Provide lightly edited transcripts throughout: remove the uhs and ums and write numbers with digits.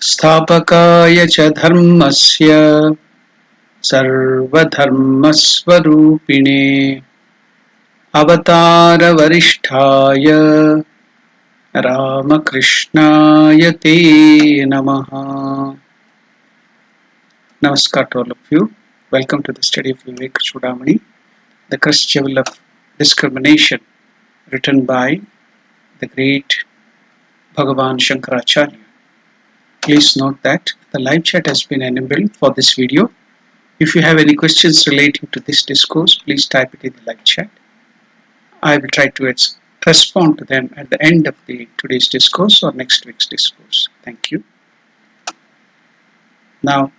स्थापकाय च धर्मस्य सर्वधर्मस्वरूपिणे अवतारवरिष्ठाय Ramakrishnaय te namaha. Namaskar to all of you. Welcome to the study of Vivekachudamani, the Crest-Jewel of Discrimination, written by the great Bhagavan Shankaracharya. Please note that the live chat has been enabled for this video. If you have any questions relating to this discourse, please type it in the live chat. I will try to respond to them at the end of today's discourse or next week's discourse. Thank you. Now,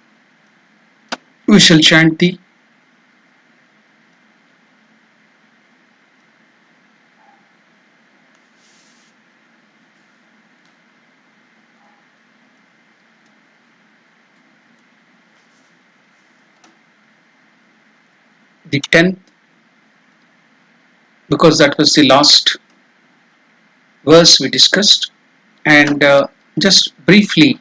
we shall chant the the 10th, because that was the last verse we discussed, and just briefly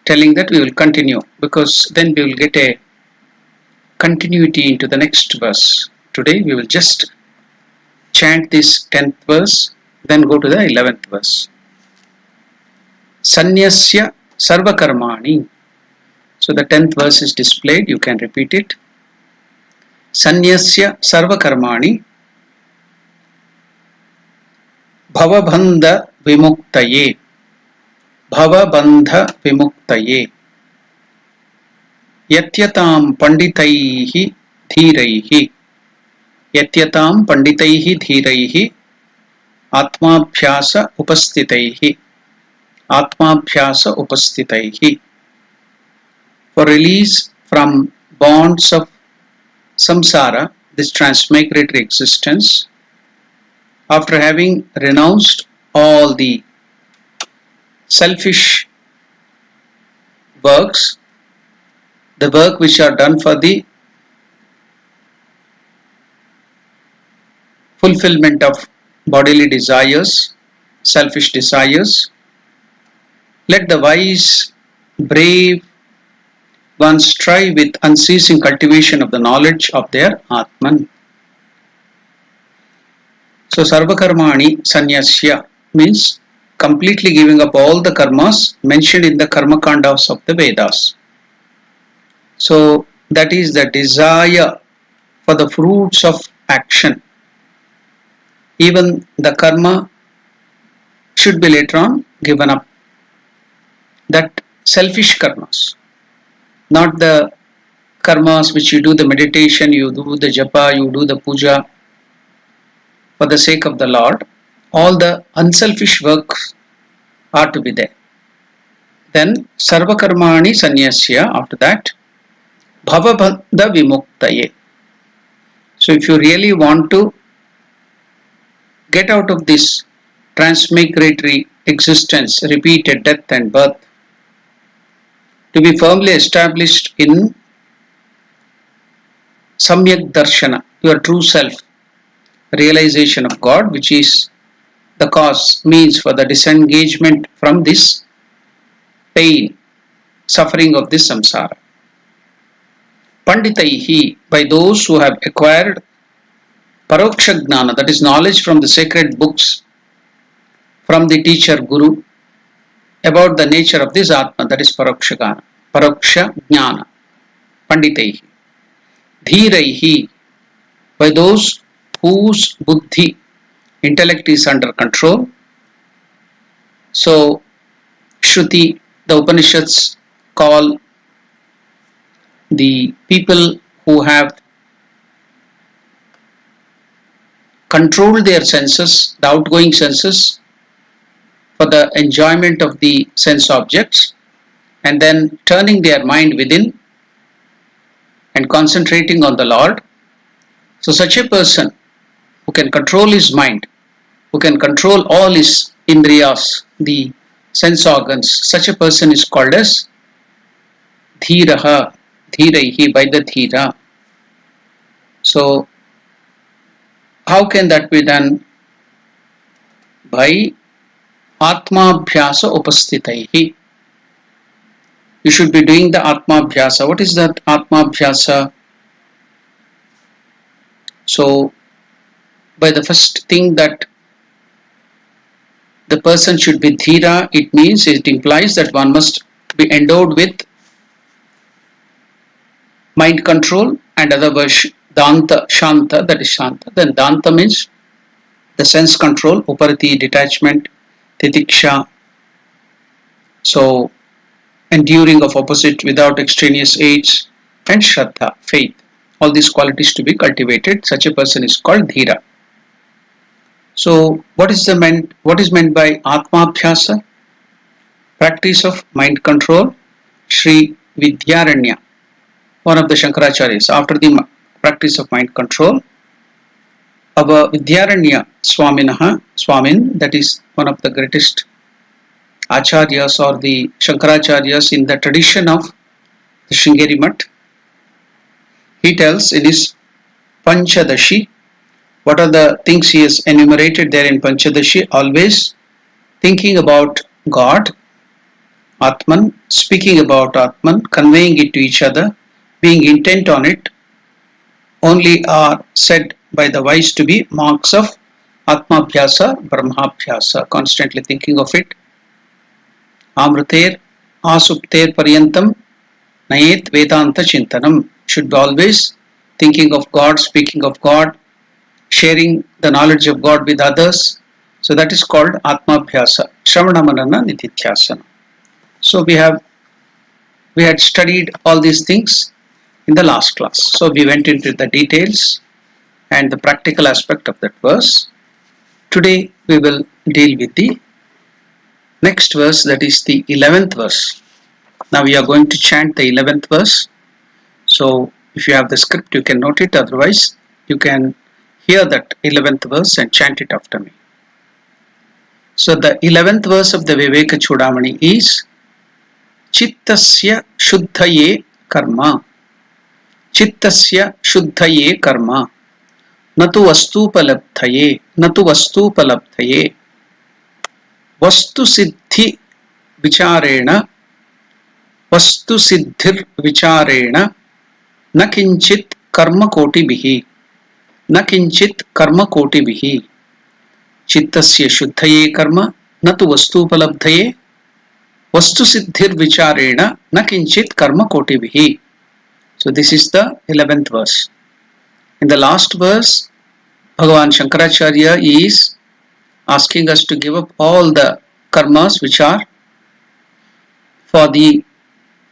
telling that we will continue, because then we will get a continuity into the next verse. Today we will just chant this 10th verse, then go to the 11th verse. Sanyasya sarvakarmani. So the 10th verse is displayed, you can repeat it. Sanyasya sarvakarmani bhavabandha vimuktaye. Bhavabandha vimuktaye. Yatyatam panditaihi dhiraihi. Yatyatam panditaihi dhiraihi. Atmabhyasa upastitaihi. Atmabhyasa upastitaihi. For release from bonds of samsara, this transmigratory existence, after having renounced all the selfish works, the work which are done for the fulfillment of bodily desires, selfish desires, let the wise, brave ones strive with unceasing cultivation of the knowledge of their Atman. So Sarvakarmani Sanyasya means completely giving up all the karmas mentioned in the karma kandas of the Vedas. So that is the desire for the fruits of action. Even the karma should be later on given up. That selfish karmas, not the karmas which you do the meditation, you do the japa, you do the puja for the sake of the Lord. All the unselfish works are to be there. Then sarvakarmani sanyasya, after that bhavabandha vimuktaye. So if you really want to get out of this transmigratory existence, repeated death and birth, to be firmly established in samyak darshana, your true self, realization of God, which is the cause, means for the disengagement from this pain, suffering of this samsara. Panditaihi, by those who have acquired paroksha jnana, that is knowledge from the sacred books, from the teacher Guru, about the nature of this Atma, that is paroksha jnana. Panditaihi. Dhiraihi, by those whose buddhi, intellect is under control. So Shruti, the Upanishads call the people who have controlled their senses, the outgoing senses, for the enjoyment of the sense objects, and then turning their mind within and concentrating on the Lord. So such a person who can control his mind, who can control all his indriyas, the sense organs, such a person is called as dhiraha, dhiraihi, by the dhira. So how can that be done? By atmabhyasa upastitaihi. you should be doing the Atma Abhyasa. What is that Atma Abhyasa? So, by the first thing that the person should be Dhira, it implies that one must be endowed with mind control, and other version Danta, Shanta, that is Shanta. Then Danta means the sense control, Uparati, detachment, Titiksha, so enduring of opposite without extraneous aids, and Shraddha, faith. All these qualities to be cultivated. Such a person is called Dhira. So what is meant by Atma Abhyasa? Practice of mind control. Sri Vidyaranya, one of the Shankaracharyas, after the practice of mind control, our Vidyaranya Swamin, that is one of the greatest Acharyas or the Shankaracharyas in the tradition of the Sringeri Mutt, he tells in his Panchadashi, what are the things he has enumerated there in Panchadashi? Always thinking about God, Atman, speaking about Atman, conveying it to each other, being intent on it, only are said by the wise to be marks of Atmabhyasa, Brahmabhyasa, constantly thinking of it. Amriter, Asupter Paryantam, Nayet Vedanta Chintanam, should be always thinking of God, speaking of God, sharing the knowledge of God with others. So that is called Atmabhyasa, Shravana Manana Nitithyasana. So we had studied all these things in the last class. So we went into the details and the practical aspect of that verse. Today we will deal with the next verse, that is the 11th verse. Now we are going to chant the 11th verse. So if you have the script, you can note it. Otherwise, you can hear that 11th verse and chant it after me. So the 11th verse of the Vivekachudamani is Chittasya Shuddhaye Karma. Chittasya Shuddhaye Karma. Natu Vastupalabdhaye. Natu Vastupalabdhaye. Vastu Siddhi Vicharena. Vastu Siddhir Vicharena. Na kinchit karma koti bihi. Na kinchit karma koti bihi. Chittasya Shuddhaye Karma. Natu Vastupalabdhaye. Vastu Siddhir Vicharena. Na kinchit karma koti bihi. So this is the 11th verse. In the last verse, Bhagavan Shankaracharya is asking us to give up all the karmas which are for the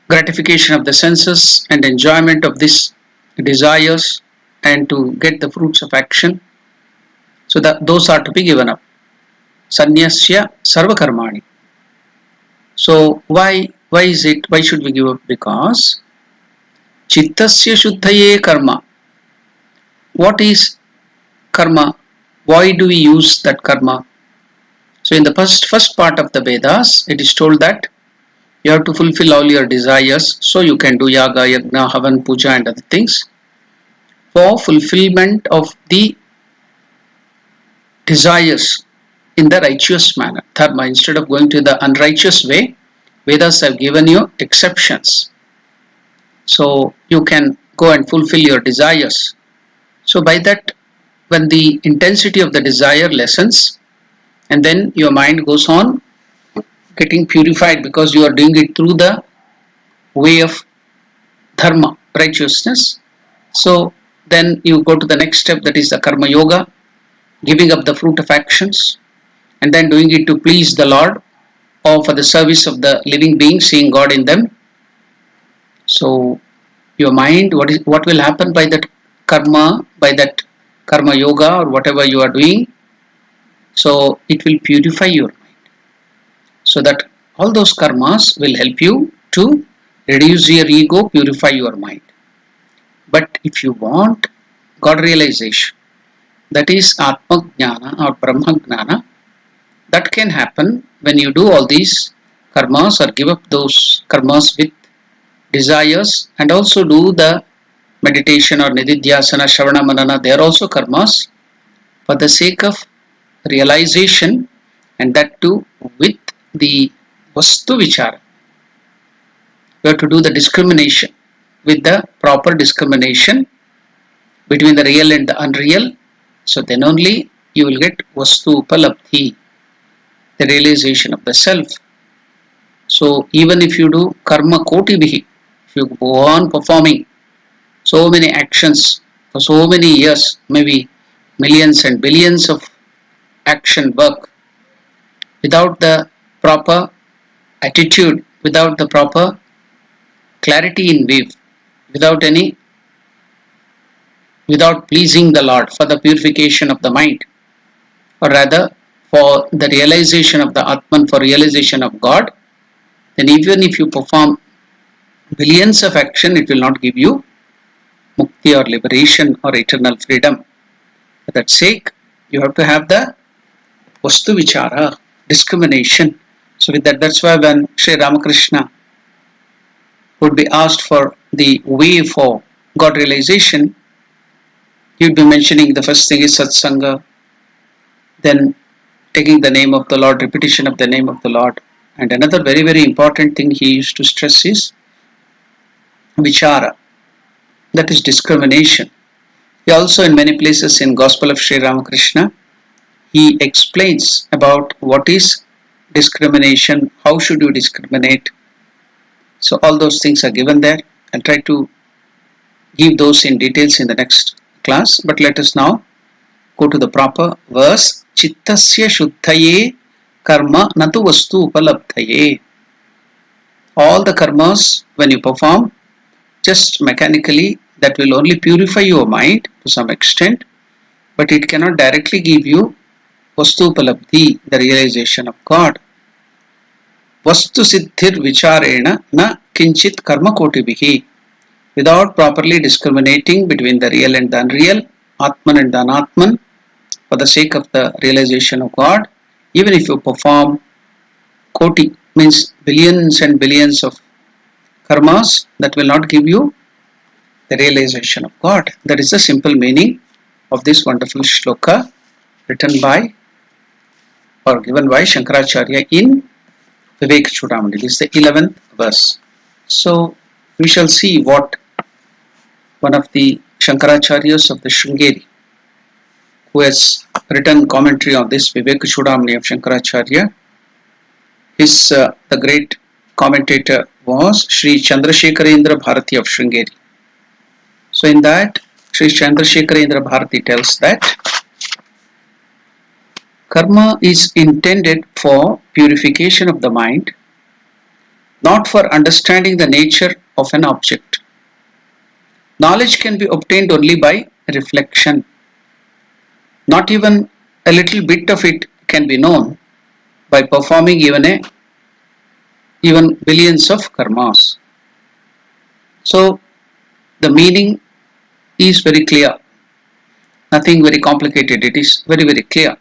gratification of the senses and enjoyment of these desires and to get the fruits of action. So that those are to be given up. Sanyasya sarva karmani. So why is it? Why should we give up? Because Chittasya Shuddhaye Karma. What is karma? Why do we use that karma? So in the first part of the Vedas, it is told that you have to fulfill all your desires. So you can do yaga, yagna, havan, puja and other things for fulfillment of the desires in the righteous manner, dharma. Instead of going to the unrighteous way, Vedas have given you exceptions. So you can go and fulfill your desires. So by that, when the intensity of the desire lessens, and then your mind goes on getting purified because you are doing it through the way of dharma, righteousness. So then you go to the next step, that is the karma yoga, giving up the fruit of actions, and then doing it to please the Lord or for the service of the living beings, seeing God in them. So your mind, what will happen by that karma, by that karma yoga or whatever you are doing? So it will purify your mind. So that all those karmas will help you to reduce your ego, purify your mind. But if you want God realization, that is Atma Jnana or Brahma Jnana, that can happen when you do all these karmas or give up those karmas with desires and also do the meditation or nididhyasana, shravana manana. They are also karmas for the sake of realization, and that too with the vastu vichara. You have to do the discrimination. With the proper discrimination between the real and the unreal, so then only you will get Vastu Upalabdhi, the realization of the self. So even if you do Karma Kotibhihi, if you go on performing so many actions for so many years, maybe millions and billions of action work, without the proper attitude, without the proper clarity in view, without pleasing the Lord for the purification of the mind, or rather for the realization of the Atman, for realization of God, then even if you perform billions of action, it will not give you mukti or liberation or eternal freedom. For that sake, you have to have the vastu vichara, discrimination. So with that, that's why when Sri Ramakrishna would be asked for the way for God realization, he would be mentioning the first thing is satsanga, then taking the name of the Lord, repetition of the name of the Lord. And another very, very important thing he used to stress is vichara, that is discrimination. He also in many places in Gospel of Sri Ramakrishna, he explains about what is discrimination, how should you discriminate. So all those things are given there. I'll try to give those in details in the next class, but let us now go to the proper verse. Chittasya shuddhaye karma natu vastu upalabdhaye. All the karmas when you perform, just mechanically, that will only purify your mind to some extent, but it cannot directly give you vastu upalabdhi, the realization of God. Vastu siddhir vicharena na kinchit karma kotibhihi. Without properly discriminating between the real and the unreal, Atman and the Anatman, for the sake of the realization of God, even if you perform koti, means billions and billions of karmas, that will not give you the realization of God. That is the simple meaning of this wonderful shloka written by or given by Shankaracharya in Vivekachudamani. This is the 11th verse. So we shall see what one of the Shankaracharyas of the Sringeri, who has written commentary on this Vivekachudamani of Shankaracharya, the great commentator was Sri Chandrasekharendra Bharati of Sringeri. So in that, Sri Chandrasekharendra Bharati tells that karma is intended for purification of the mind, not for understanding the nature of an object. Knowledge can be obtained only by reflection. Not even a little bit of it can be known by performing even billions of karmas. So the meaning is very clear. Nothing very complicated. It is very, very clear.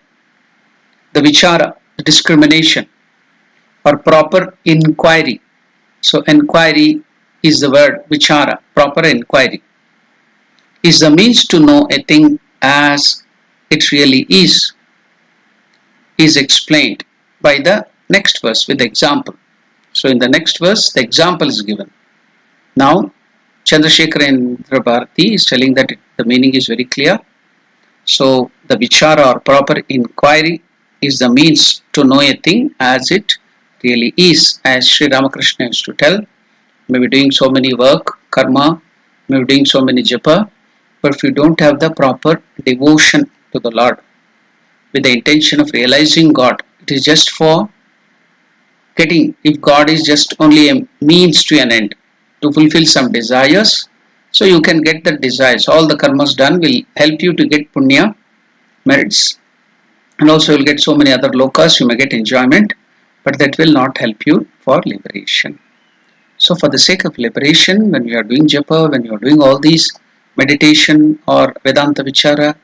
The vichara, the discrimination, or proper inquiry. So inquiry is the word vichara, proper inquiry, is the means to know a thing as it really is explained by the next verse with the example. So in the next verse, the example is given. Now, Chandrasekharendra Bharati is telling that the meaning is very clear. So the vichara or proper inquiry is the means to know a thing as it really is. As Sri Ramakrishna used to tell, maybe doing so many work, karma, maybe doing so many japa, but if you don't have the proper devotion to the Lord with the intention of realizing God, it is just for getting, if God is just only a means to an end, to fulfill some desires, so you can get the desires. All the karmas done will help you to get punya, merits, and also you will get so many other lokas, you may get enjoyment, but that will not help you for liberation. So for the sake of liberation, when you are doing japa, when you are doing all these meditation or Vedanta vichara,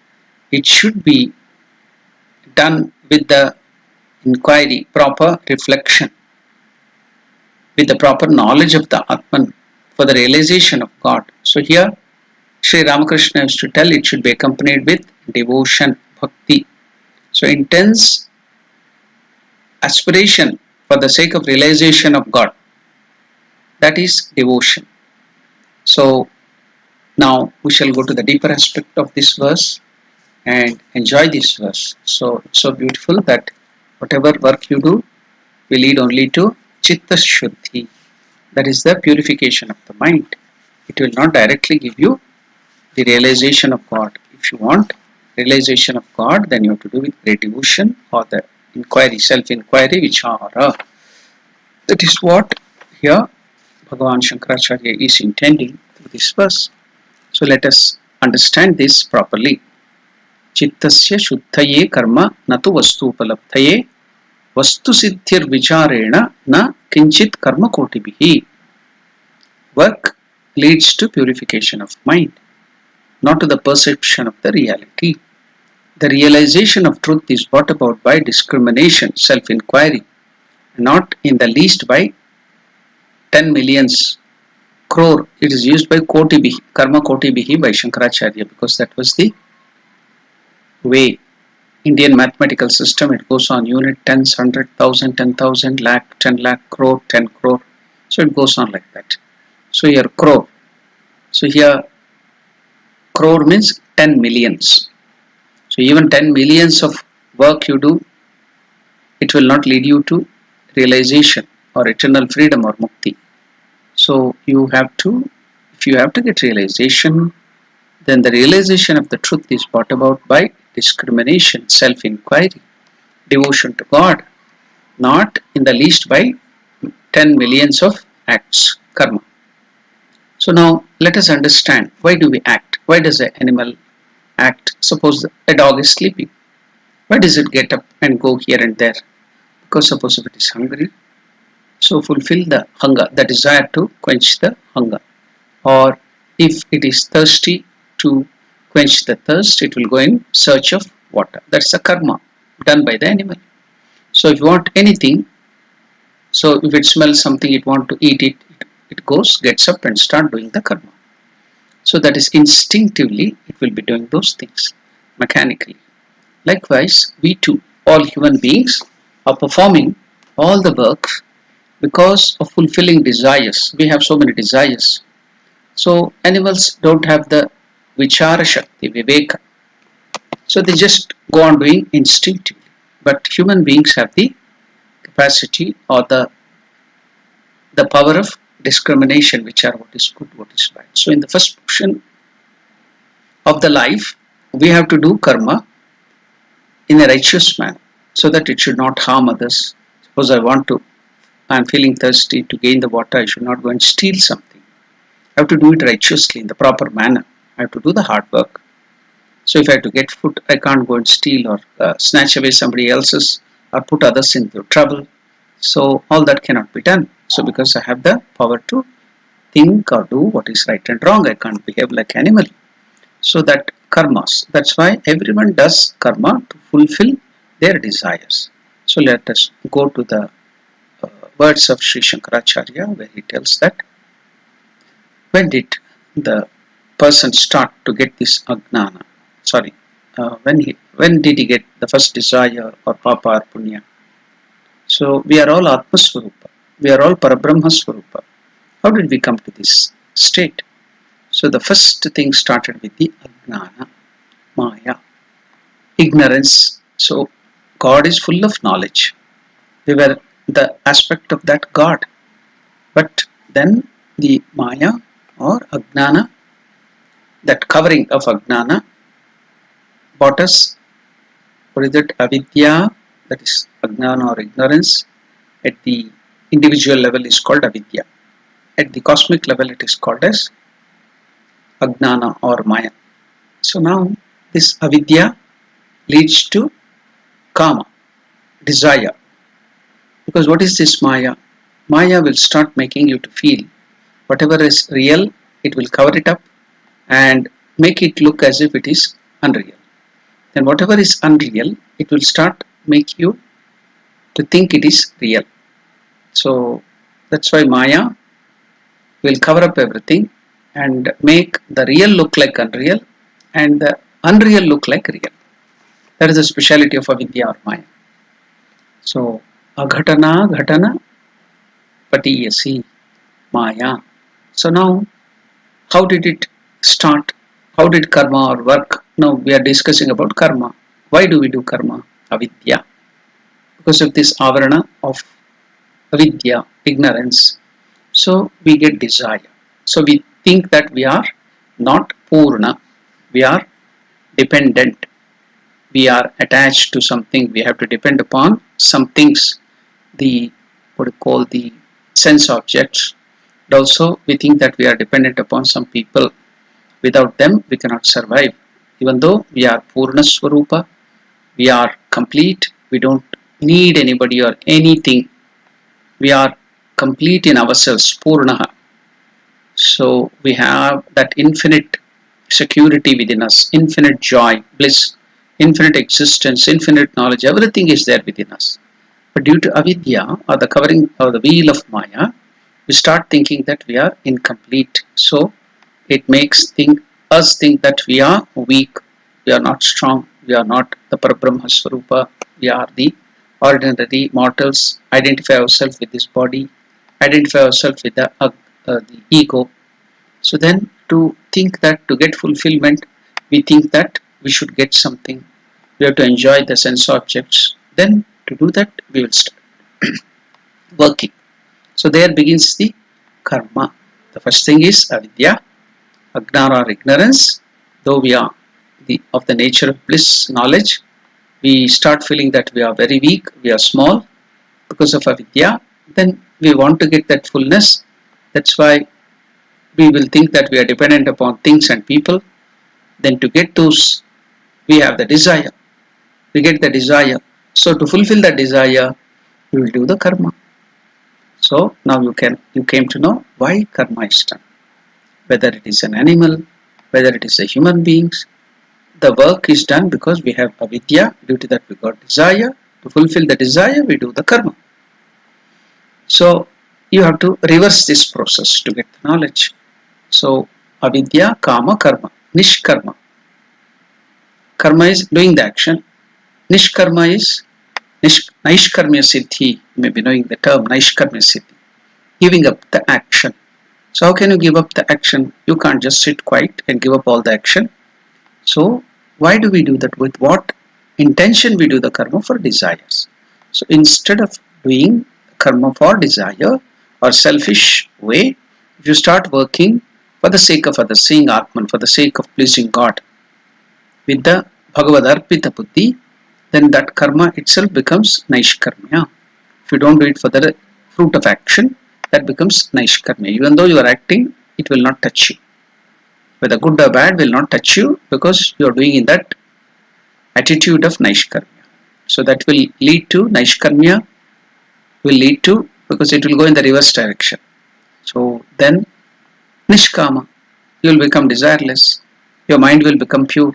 it should be done with the inquiry, proper reflection, with the proper knowledge of the Atman for the realization of God. So here, Sri Ramakrishna used to tell it should be accompanied with devotion, bhakti. So intense aspiration for the sake of realization of God. That is devotion. So now we shall go to the deeper aspect of this verse and enjoy this verse. So it's so beautiful that whatever work you do will lead only to chitta shuddhi. That is the purification of the mind. It will not directly give you the realization of God. If you want realization of God, then you have to do with great devotion or the inquiry, self-inquiry, vichara. That is what here Bhagavan Shankaracharya is intending through this verse. So let us understand this properly. Chittasya shuddhaye karma natu vastu upalabdhaye vastu siddhir vicharena na kinchit karma kotibihi. Work leads to purification of mind, not to the perception of the reality. The realization of truth is brought about by discrimination, self-inquiry, not in the least by 10 millions crore. It is used by Kotibihi, Karma Kotibihi by Shankaracharya, because that was the way Indian mathematical system. It goes on unit, tens, 100,000, 10,000, lakh, 10 lakh, crore, 10 crore. So it goes on like that. So here crore. So here crore means 10 millions. So even 10 millions of work you do, it will not lead you to realization or eternal freedom or mukti. So you have to, if you have to get realization, then the realization of the truth is brought about by discrimination, self-inquiry, devotion to God, not in the least by 10 millions of acts, karma. So now let us understand, why do we act? Why does an animal act? Suppose a dog is sleeping. Why does it get up and go here and there? Because suppose if it is hungry, so fulfill the hunger, the desire to quench the hunger. Or if it is thirsty, to quench the thirst, it will go in search of water. That's the karma done by the animal. So if you want anything, so if it smells something, it want to eat it, it goes, gets up and start doing the karma. So that is instinctively, it will be doing those things mechanically. Likewise, we too, all human beings, are performing all the work because of fulfilling desires. We have so many desires. So animals don't have the vichara shakti, viveka. So they just go on doing instinctively. But human beings have the capacity or the power of discrimination, which are what is good, what is bad. So in the first portion of the life, we have to do karma in a righteous manner, so that it should not harm others. Suppose I am feeling thirsty, to gain the water, I should not go and steal something. I have to do it righteously in the proper manner. I have to do the hard work. So if I have to get food, I can't go and steal or snatch away somebody else's or put others into trouble. So all that cannot be done. So because I have the power to think or do what is right and wrong, I can't behave like an animal. So that karmas, that's why everyone does karma to fulfill their desires. So let us go to the words of Sri Shankaracharya, where he tells that when did the person start to get this ajnana? Sorry, when did he get the first desire or papa or punya? So we are all Atma Swarupa. We are all Parabrahma Swarupa. How did we come to this state? So the first thing started with the ajnana, maya, ignorance. So God is full of knowledge. We were the aspect of that God. But then the maya or ajnana, that covering of ajnana, brought us, what is it, avidya, that is ajnana or ignorance. At the individual level is called avidya. At the cosmic level it is called as ajnana or maya. So now this avidya leads to kama, desire. Because what is this maya? Maya will start making you to feel whatever is real, it will cover it up and make it look as if it is unreal. Then whatever is unreal, it will start make you to think it is real. So that's why Maya will cover up everything and make the real look like unreal and the unreal look like real. That is the speciality of avidya or Maya. So aghatana ghatana patiyasi. Maya. So now, how did it start? How did karma or work? Now we are discussing about karma. Why do we do karma? Avidya. Because of this avarana of avidya, ignorance. So we get desire. So we think that we are not purna. We are dependent. We are attached to something. We have to depend upon some things. The what you call the sense objects. And also we think that we are dependent upon some people. Without them we cannot survive. Even though we are Purna Swarupa, we are complete. We don't need anybody or anything. We are complete in ourselves, Purnaha. So we have that infinite security within us, infinite joy, bliss, infinite existence, infinite knowledge. Everything is there within us. But due to avidya or the covering or the wheel of Maya, we start thinking that we are incomplete. So it makes us think that we are weak, we are not strong, we are not the Parabrahma Swarupa, we are the ordinary mortals, identify ourselves with this body, identify ourselves with the ego. So then to think that to get fulfillment, we think that we should get something, we have to enjoy the sense objects. Then to do that, we will start working. So there begins the karma. The first thing is avidya, ajnana or ignorance. Though we are of the nature of bliss, knowledge, we start feeling that we are very weak, we are small because of avidya. Then we want to get that fullness. That's why we will think that we are dependent upon things and people. Then to get those, we have the desire. We get the desire. So to fulfill that desire, we will do the karma. So now you came to know why karma is done. Whether it is an animal, whether it is a human beings, the work is done because we have avidya. Due to that we got desire. To fulfill the desire, we do the karma. So you have to reverse this process to get the knowledge. So avidya, kama, karma, nishkarma. Karma is doing the action. Nishkarma is naishkarmya siddhi. You may be knowing the term naishkarmya siddhi. Giving up the action. So how can you give up the action? You can't just sit quiet and give up all the action. So why do we do that? With what intention we do the karma? For desires. So instead of doing karma for desire or selfish way, if you start working for the sake of others, seeing Atman, for the sake of pleasing God, with the Bhagavad Arpita Buddhi, then that karma itself becomes naishkarmya. If you don't do it for the fruit of action, that becomes naishkarmya. Even though you are acting, it will not touch you. Whether good or bad will not touch you because you are doing in that attitude of naishkarmya. So that will lead to naishkarmya, because it will go in the reverse direction. So then nishkama, you will become desireless. Your mind will become pure.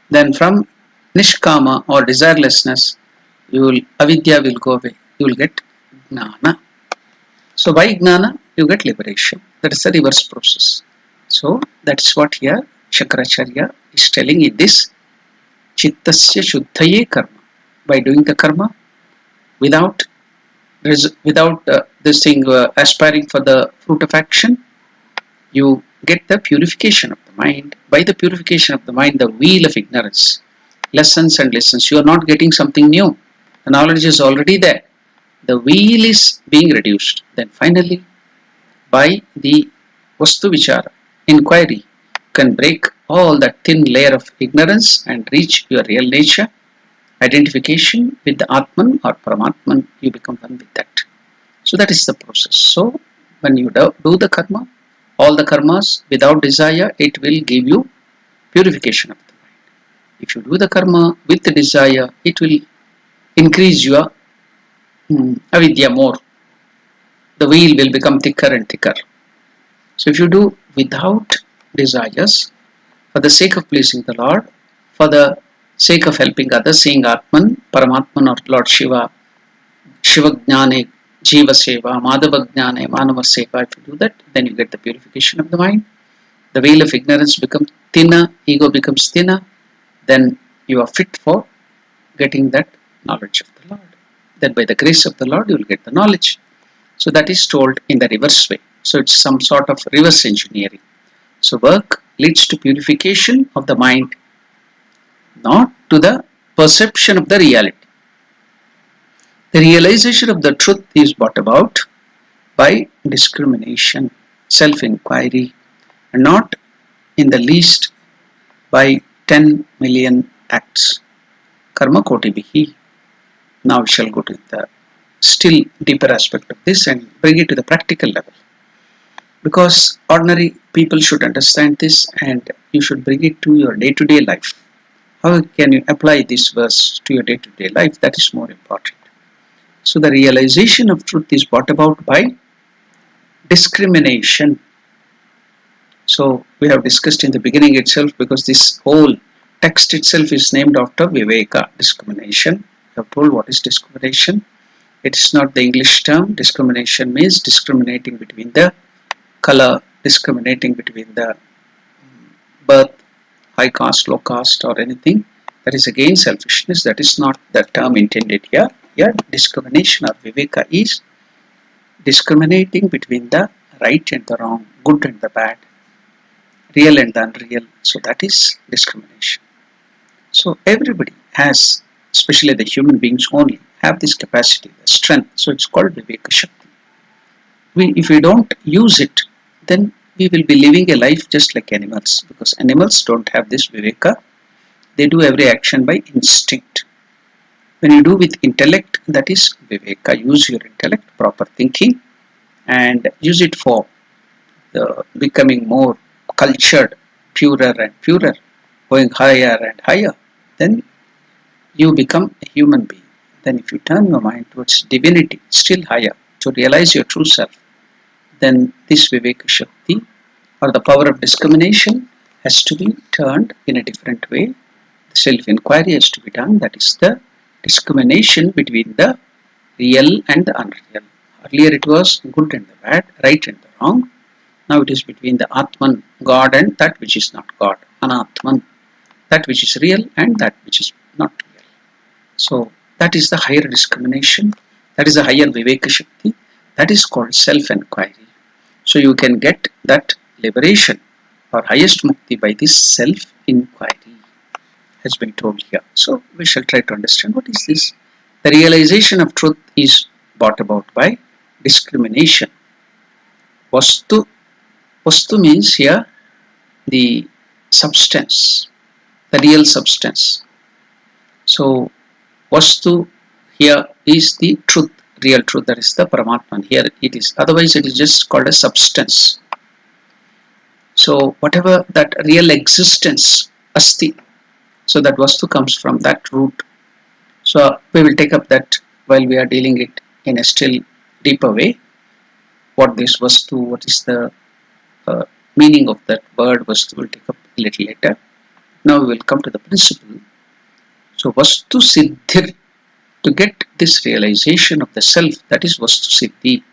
Then from nishkama or desirelessness, avidya will go away. You will get jnana. So by jnana, you get liberation. That is the reverse process. So that's what here Shakaracharya is telling in this chittasya shuddhaye karma. By doing the karma, without this thing aspiring for the fruit of action, you get the purification of the mind. By the purification of the mind, the wheel of ignorance, lessons and lessons, you are not getting something new. The knowledge is already there. The wheel is being reduced. Then finally, by the Vastu Vichara, inquiry, you can break all that thin layer of ignorance and reach your real nature. Identification with the Atman or Paramatman, you become one with that. So that is the process. So when you do the karma, all the karmas without desire, it will give you purification of the mind. If you do the karma with the desire, it will increase your avidya more. The wheel will become thicker and thicker. So if you do without desires, for the sake of pleasing the Lord, for the sake of helping others, seeing Atman, Paramatman or Lord Shiva, Shiva Jnane, Jiva Seva, Madhava Jnane, Manava Seva, if you do that, then you get the purification of the mind. The veil of ignorance becomes thinner, ego becomes thinner, then you are fit for getting that knowledge of the Lord. Then by the grace of the Lord, you will get the knowledge. So that is told in the reverse way. So it's some sort of reverse engineering. So work leads to purification of the mind, not to the perception of the reality. The realization of the truth is brought about by discrimination, self-inquiry, and not in the least by 10 million acts. Karma koti bihi. Now we shall go to the still deeper aspect of this and bring it to the practical level. Because ordinary people should understand this and you should bring it to your day-to-day life. How can you apply this verse to your day-to-day life? That is more important. So the realization of truth is brought about by discrimination. So we have discussed in the beginning itself, because this whole text itself is named after Viveka, discrimination. We have told what is discrimination. It is not the English term. Discrimination means discriminating between the color, discriminating between the birth, high caste, low caste, or anything. That is again selfishness. That is not the term intended here. Here, discrimination or Viveka is discriminating between the right and the wrong, good and the bad, real and the unreal. So that is discrimination. So everybody has, especially the human beings only, have this capacity, the strength. So it's called Viveka Shakti. If we don't use it, then we will be living a life just like animals, because animals don't have this Viveka. They do every action by instinct. When you do with intellect, that is Viveka. Use your intellect, proper thinking, and use it for becoming more cultured, purer and purer, going higher and higher. Then you become a human being. Then if you turn your mind towards divinity, still higher, to realize your true self, then this Viveka Shakti or the power of discrimination has to be turned in a different way. The self-inquiry has to be done. That is the discrimination between the real and the unreal. Earlier it was good and the bad, right and the wrong. Now it is between the Atman, God, and that which is not God, Anatman, that which is real and that which is not real. So that is the higher discrimination. That is the higher Viveka Shakti. That is called self-inquiry. So you can get that liberation or highest mukti by this self-inquiry, has been told here. So we shall try to understand what is this. The realization of truth is brought about by discrimination. Vastu means here the substance, the real substance. So Vastu here is the truth, real truth, that is the Paramatman. Here it is, otherwise it is just called a substance. So whatever that real existence, Asti, so that Vastu comes from that root. So we will take up that while we are dealing it in a still deeper way. What this Vastu, what is the meaning of that word Vastu, will take up a little later. Now we will come to the principle. So Vastu Siddhir, to get this realization of the self, that is Vastu Siddhi.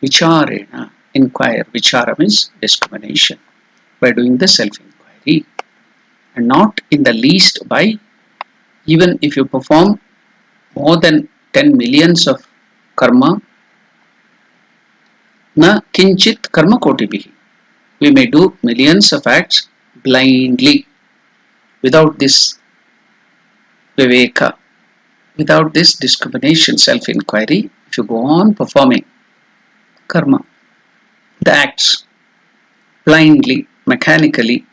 Vicharena, inquire. Vichara means discrimination, by doing the self-inquiry. And not in the least by, even if you perform more than 10 millions of karma, na kinchit karma koti bihi. We may do millions of acts blindly, without this viveka, without this discrimination, self-inquiry. If you go on performing karma, the acts, blindly, mechanically,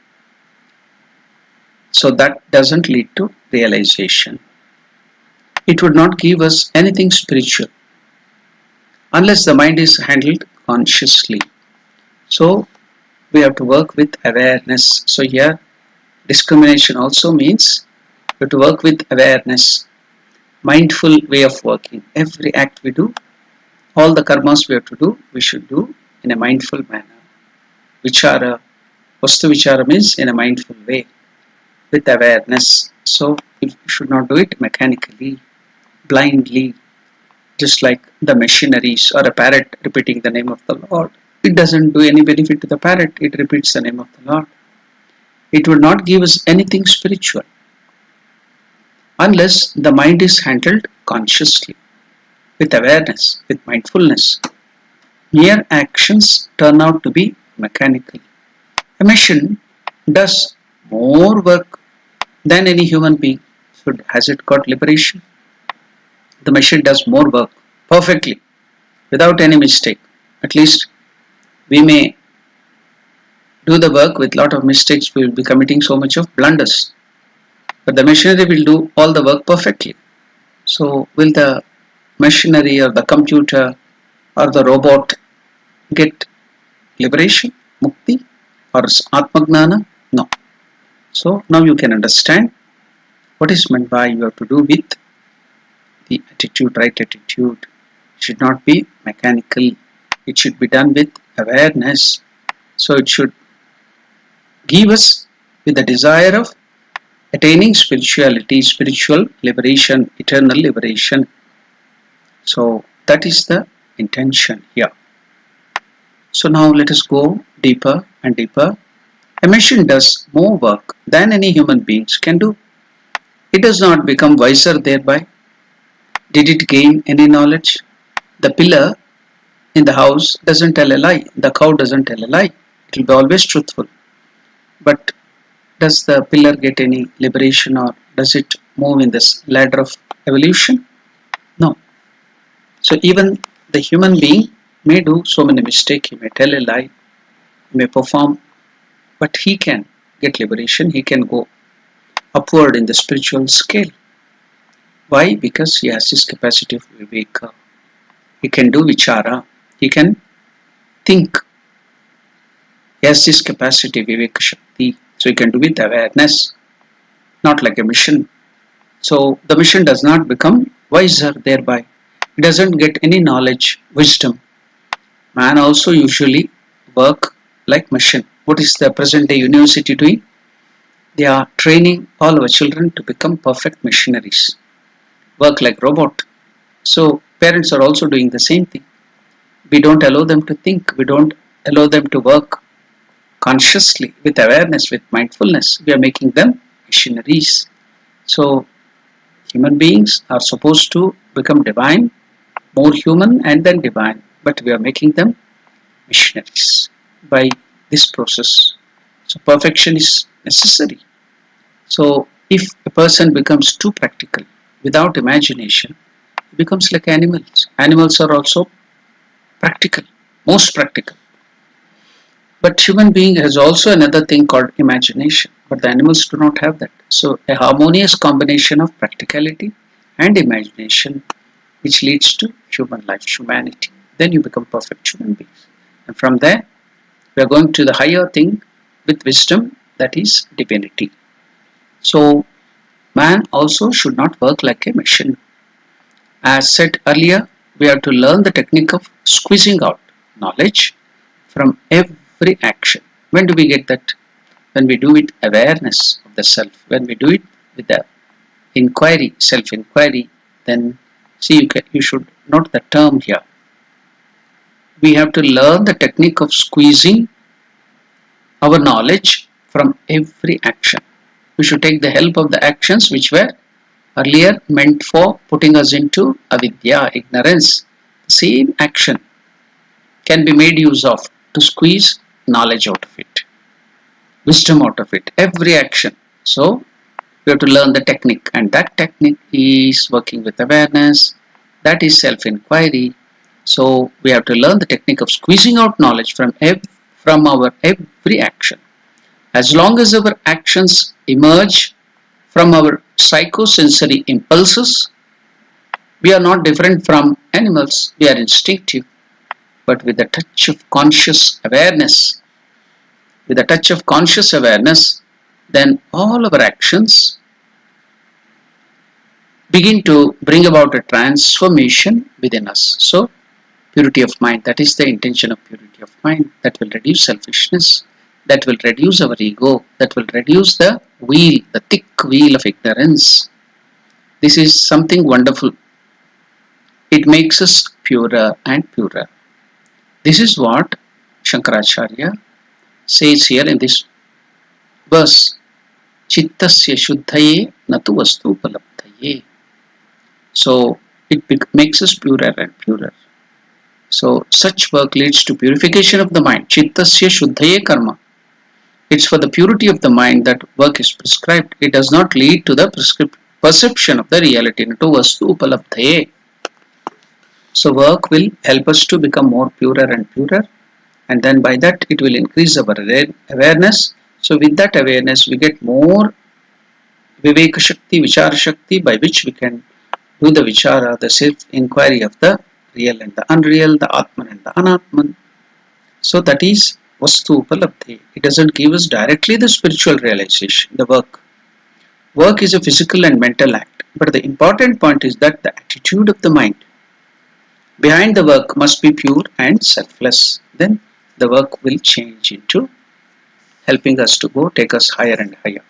so that doesn't lead to realization. It would not give us anything spiritual unless the mind is handled consciously. So we have to work with awareness. So here discrimination also means we have to work with awareness, mindful way of working. Every act we do, all the karmas we have to do, we should do in a mindful manner. Vichara, Vastu Vichara means in a mindful way, with awareness. So you should not do it mechanically, blindly, just like the machineries or a parrot repeating the name of the Lord. It doesn't do any benefit to the parrot, it repeats the name of the Lord. It will not give us anything spiritual unless the mind is handled consciously, with awareness, with mindfulness. mere actions turn out to be mechanical. A machine does more work than any human being. Has it got liberation? The machine does more work perfectly without any mistake. At least we may do the work with lot of mistakes. We will be committing so much of blunders. But the machinery will do all the work perfectly. So will the machinery or the computer or the robot get liberation, mukti or atmagnana? No. So now you can understand what is meant by you have to do with the attitude, right attitude. It should not be mechanical. It should be done with awareness. So it should give us with the desire of attaining spirituality, spiritual liberation, eternal liberation. So that is the intention here. So now let us go deeper and deeper. A machine does more work than any human beings can do. It does not become wiser thereby. Did it gain any knowledge? The pillar in the house doesn't tell a lie. The cow doesn't tell a lie. It will be always truthful. But does the pillar get any liberation, or does it move in this ladder of evolution? No. So even the human being may do so many mistakes. He may tell a lie. He may perform. But he can get liberation. He can go upward in the spiritual scale. Why? Because he has this capacity of viveka. He can do vichara. He can think. He has this capacity, viveka shakti. So he can do with awareness, not like a mission. So the mission does not become wiser thereby. It doesn't get any knowledge, wisdom. Man also usually work like machine. What is the present day university doing? They are training all our children to become perfect missionaries. Work like robot. So parents are also doing the same thing. We don't allow them to think. We don't allow them to work consciously, with awareness, with mindfulness. We are making them missionaries. So human beings are supposed to become divine, more human and then divine. But we are making them missionaries by this process. So perfection is necessary. So if a person becomes too practical without imagination, he becomes like animals. Animals are also practical, most practical. But human being has also another thing called imagination. But the animals do not have that. So a harmonious combination of practicality and imagination, which leads to human life, humanity. Then you become perfect human beings. And from there, we are going to the higher thing with wisdom, that is divinity. So man also should not work like a machine. As said earlier, we have to learn the technique of squeezing out knowledge from every action. When do we get that? When we do with awareness of the self. When we do it with the inquiry, self-inquiry, then see, you should note the term here. We have to learn the technique of squeezing our knowledge from every action. We should take the help of the actions which were earlier meant for putting us into avidya, ignorance. The same action can be made use of to squeeze knowledge out of it, wisdom out of it, every action. So we have to learn the technique, and that technique is working with awareness, that is self-inquiry. So we have to learn the technique of squeezing out knowledge from our every action. As long as our actions emerge from our psychosensory impulses, we are not different from animals. We are instinctive, but with a touch of conscious awareness. With a touch of conscious awareness, then all our actions begin to bring about a transformation within us. So purity of mind, that is the intention of purity of mind. That will reduce selfishness, that will reduce our ego, that will reduce the wheel, the thick wheel of ignorance. This is something wonderful. It makes us purer and purer. This is what Shankaracharya says here in this verse. Chittasya shuddhaye natu vastu upalabdhaye. So it makes us purer and purer. So such work leads to purification of the mind. Chittasya shuddhaye karma. It's for the purity of the mind that work is prescribed. It does not lead to the perception of the reality. To vastu upalabdhaye. So work will help us to become more purer and purer, and then by that it will increase our awareness. So with that awareness we get more Viveka Shakti, Vichara Shakti, by which we can do the Vichara, the self-inquiry of the real and the unreal, the Atman and the Anatman. So that is Vastu Upalabdhi. It doesn't give us directly the spiritual realization, the work. Work is a physical and mental act. But the important point is that the attitude of the mind behind the work must be pure and selfless. Then the work will change into helping us to go, take us higher and higher.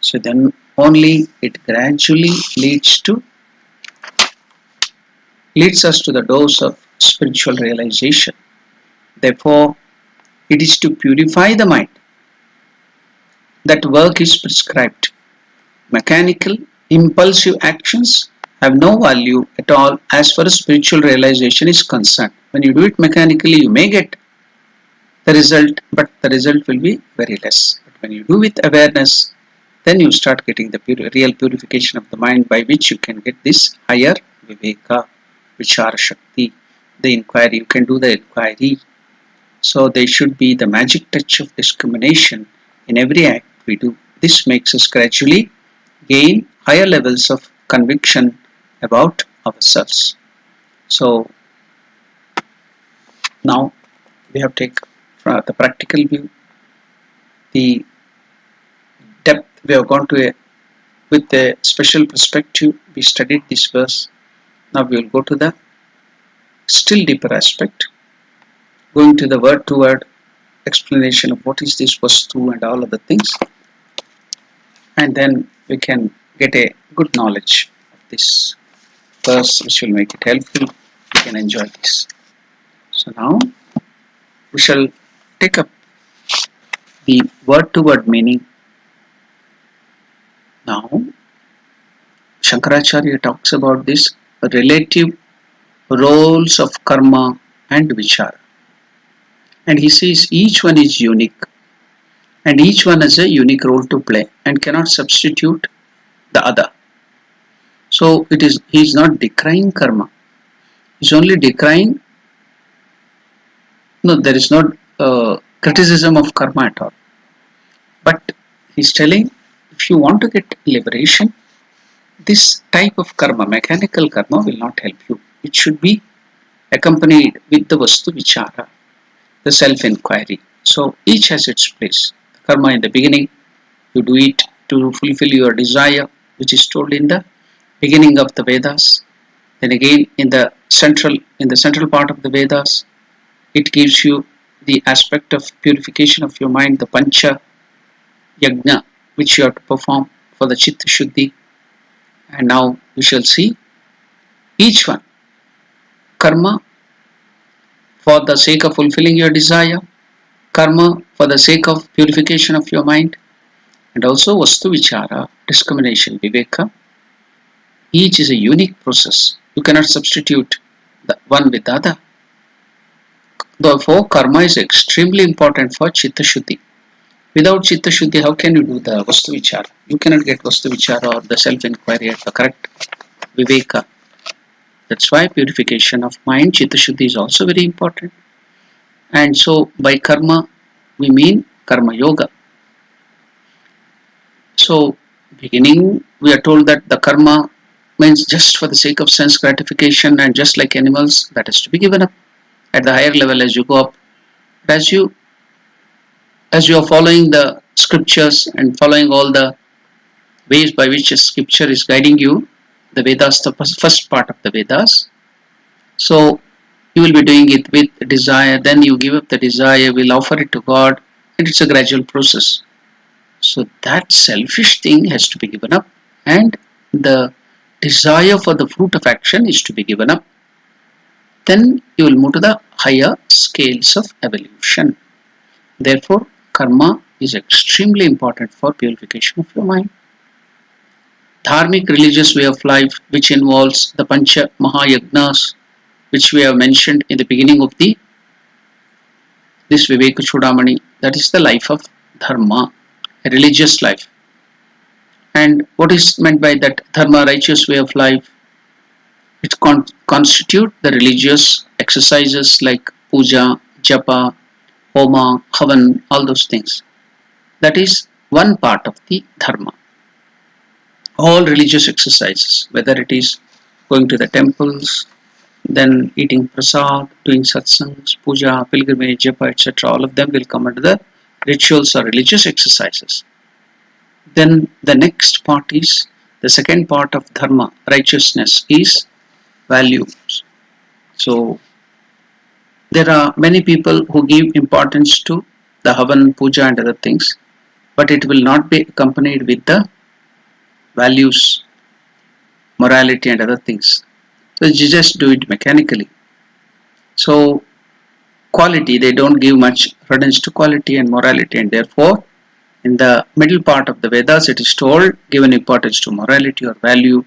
So then only it gradually leads us to the doors of spiritual realization. Therefore, it is to purify the mind that work is prescribed. Mechanical, impulsive actions have no value at all as far as spiritual realization is concerned. When you do it mechanically, you may get the result, but the result will be very less. But when you do with awareness, then you start getting the real purification of the mind, by which you can get this higher Viveka, Vichara Shakti, the inquiry. You can do the inquiry. So there should be the magic touch of discrimination in every act we do. This makes us gradually gain higher levels of conviction about ourselves. So now we have taken the practical view, the depth we have gone to with a special perspective. We studied this verse. Now we will go to the still deeper aspect, going to the word to word explanation of what is this vastu and all other things, and then we can get a good knowledge of this verse, which will make it helpful. We can enjoy this. So now we shall take up the word to word meaning. Now Shankaracharya talks about this relative roles of karma and vichara, and he says each one is unique and each one has a unique role to play and cannot substitute the other. So he is not decrying karma, he is only decrying. No, there is no criticism of karma at all, but he is telling, if you want to get liberation, this type of karma, mechanical karma, will not help you. It should be accompanied with the vastu vichara, the self-inquiry. So each has its place. The karma in the beginning, you do it to fulfill your desire, which is told in the beginning of the Vedas. Then again in the central part of the Vedas, it gives you the aspect of purification of your mind, the pancha yajna, which you have to perform for the chitta shuddhi. And now we shall see each one. Karma for the sake of fulfilling your desire, karma for the sake of purification of your mind, and also vastu vichara, discrimination, viveka. Each is a unique process. You cannot substitute the one with the other. Therefore, karma is extremely important for chitta shuddhi. Without chitta shuddhi, how can you do the vastu vichara? You cannot get vastu vichara or the self-inquiry at the correct viveka. That's why purification of mind, chitta shuddhi, is also very important. And so by karma, we mean karma yoga. So beginning, we are told that the karma means just for the sake of sense gratification, and just like animals, that is to be given up. At the higher level, as you go up, as you are following the scriptures and following all the ways by which a scripture is guiding you, the Vedas, the first part of the Vedas. So you will be doing it with desire, then you give up the desire, will offer it to God, and it's a gradual process. So that selfish thing has to be given up, and the desire for the fruit of action is to be given up. Then you will move to the higher scales of evolution. Therefore, karma is extremely important for purification of your mind. Dharmic religious way of life, which involves the Pancha Mahayagnas, which we have mentioned in the beginning of this Vivekachudamani, that is the life of dharma, a religious life. And what is meant by that dharma, righteous way of life? It constitute the religious exercises like puja, japa, homa, havan, all those things. That is one part of the dharma. All religious exercises, whether it is going to the temples, then eating prasad, doing satsangs, puja, pilgrimage, japa, etc., all of them will come under the rituals or religious exercises. Then the next part is, the second part of dharma, righteousness, is values. So there are many people who give importance to the havan, puja and other things, but it will not be accompanied with the values, morality and other things. So you just do it mechanically. So quality, they don't give much credence to quality and morality, and therefore in the middle part of the Vedas it is told, given importance to morality or value.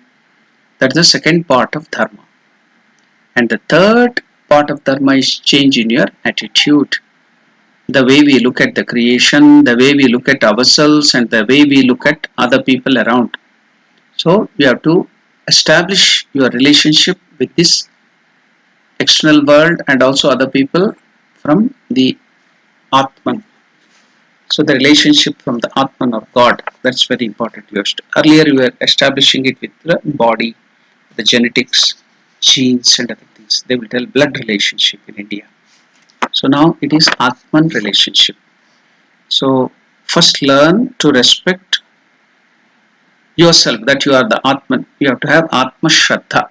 That's the second part of dharma. And the third part of dharma is change in your attitude. The way we look at the creation, the way we look at ourselves, and the way we look at other people around. So you have to establish your relationship with this external world and also other people from the Atman. So the relationship from the Atman or God, that's very important. Earlier you were establishing it with the body, the genetics, genes and other things. They will tell blood relationship in India. So now it is Atman relationship. So first learn to respect yourself, that you are the Atman. You have to have Atma Shraddha,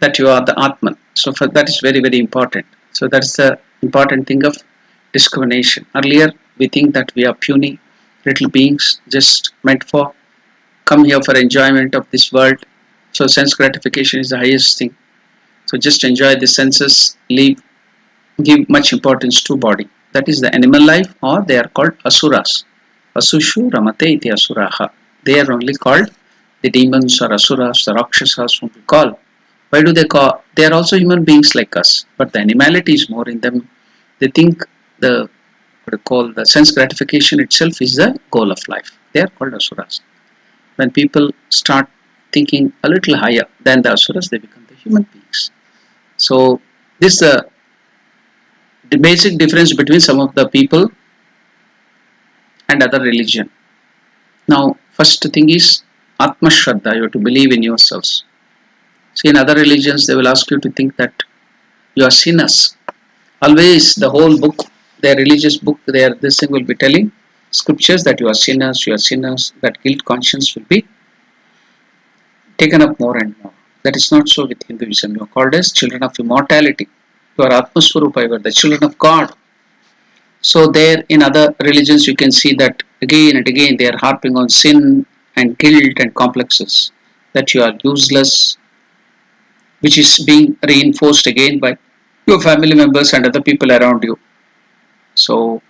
that you are the Atman. So for that is very, very important. So that's the important thing of discrimination. Earlier we think that we are puny little beings, just meant for come here for enjoyment of this world. So sense gratification is the highest thing. So just enjoy the senses, give much importance to body. That is the animal life, or they are called asuras. Asushu ramate iti asuraha. They are only called the demons or asuras, the rakshasas whom we call. Why do they call? They are also human beings like us, but the animality is more in them. They think the sense gratification itself is the goal of life. They are called asuras. When people start thinking a little higher than the asuras, they become the human beings. So this is the basic difference between some of the people and other religion. Now, first thing is Atma Shraddha, you have to believe in yourselves. See, in other religions, they will ask you to think that you are sinners. Always, the whole book, their religious book, this thing will be telling scriptures that you are sinners, that guilt conscience will be taken up more and more. That is not so with Hinduism. You are called as children of immortality. You are Atmaswarupa, you are the children of God. So there in other religions you can see that again and again they are harping on sin and guilt and complexes, that you are useless, which is being reinforced again by your family members and other people around you. So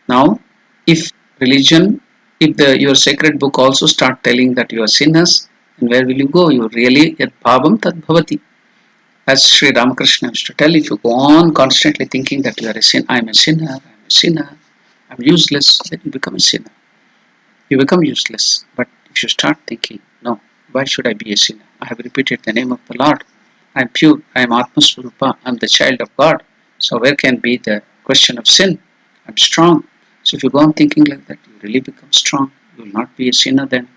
now if your sacred book also start telling that you are sinners, then where will you go? You really yad bhavam tad bhavati. As Sri Ramakrishna used to tell, if you go on constantly thinking that you are a sin, I am a sinner, I'm useless, then you become a sinner. You become useless. But if you start thinking, no, why should I be a sinner? I have repeated the name of the Lord. I am pure, I am Atmaswarupa, I am the child of God. So where can be the question of sin? I am strong. So if you go on thinking like that, you really become strong. You will not be a sinner then.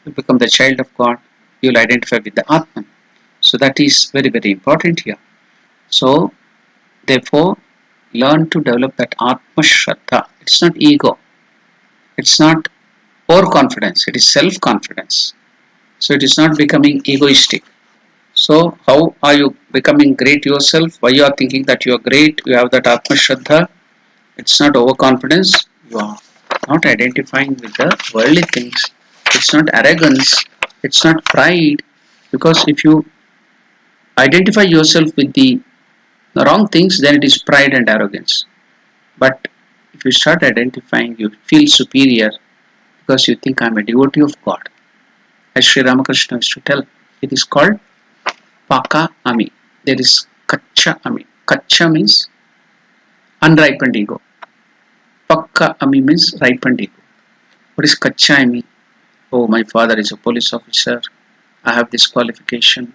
You become the child of God. You will identify with the Atman. So that is very, very important here. So therefore, learn to develop that Atma Shraddha. It's not ego. It's not overconfidence. It is self-confidence. So it is not becoming egoistic. So how are you becoming great yourself? Why you are thinking that you are great? You have that Atma Shraddha. It's not overconfidence. You are not identifying with the worldly things. It's not arrogance. It's not pride. Because if you identify yourself with the wrong things, then it is pride and arrogance. But if you start identifying, you feel superior because you think I am a devotee of God. As Sri Ramakrishna used to tell, it is called Paka Ami. there is Kacha Ami. Kacha means unripened ego. Pakka Ami means ripened ego. What is Kacha Ami? Oh, my father is a police officer. I have this qualification.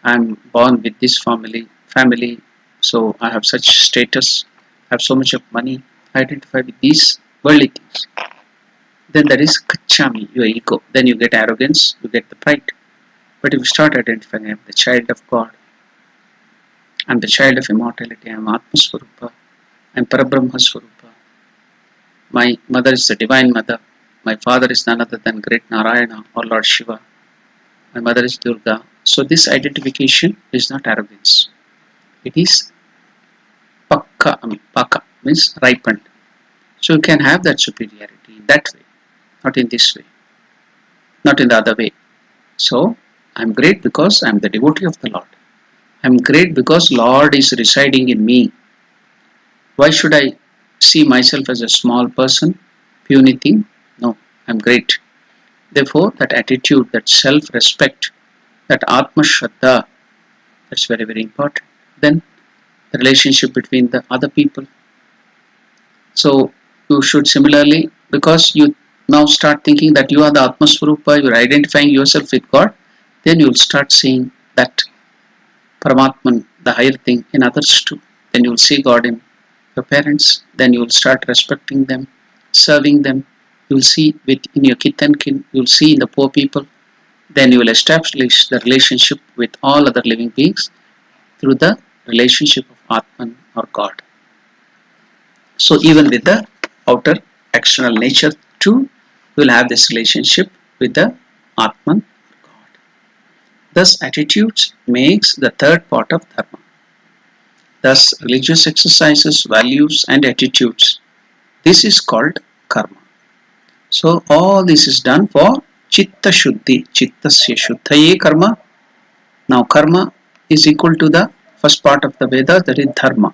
I am born with this family. So I have such status. I have so much of money. I identify with these worldly things. Then there is Kachami, your ego. Then you get arrogance, you get the pride. But if you start identifying, I am the child of God. I am the child of immortality. I am Atma Swarupa. I am Parabrahma Swarupa. My mother is the divine mother. My father is none other than great Narayana or Lord Shiva. My mother is Durga. So this identification is not arrogance. It is Paka means ripened. So you can have that superiority in that way, not in this way, not in the other way. So I am great because I am the devotee of the Lord. I am great because Lord is residing in me. Why should I see myself as a small person, puny thing? No, I am great. Therefore, that attitude, that self-respect, that Atma Shraddha, that's very, very important. Then the relationship between the other people. So you should similarly, because you now start thinking that you are the Atma Swarupa, you are identifying yourself with God, then you will start seeing that Paramatman, the higher thing, in others too. Then you will see God in your parents, then you will start respecting them, serving them. You will see in your kith and kin, you will see in the poor people. Then you will establish the relationship with all other living beings through the relationship of Atman or God. So even with the outer external nature too, you will have this relationship with the Atman or God. Thus attitudes makes the third part of dharma. Thus religious exercises, values and attitudes. This is called karma. So all this is done for chitta shuddhi, chittasya shuddhaye karma. Now karma is equal to the first part of the Veda, that is dharma.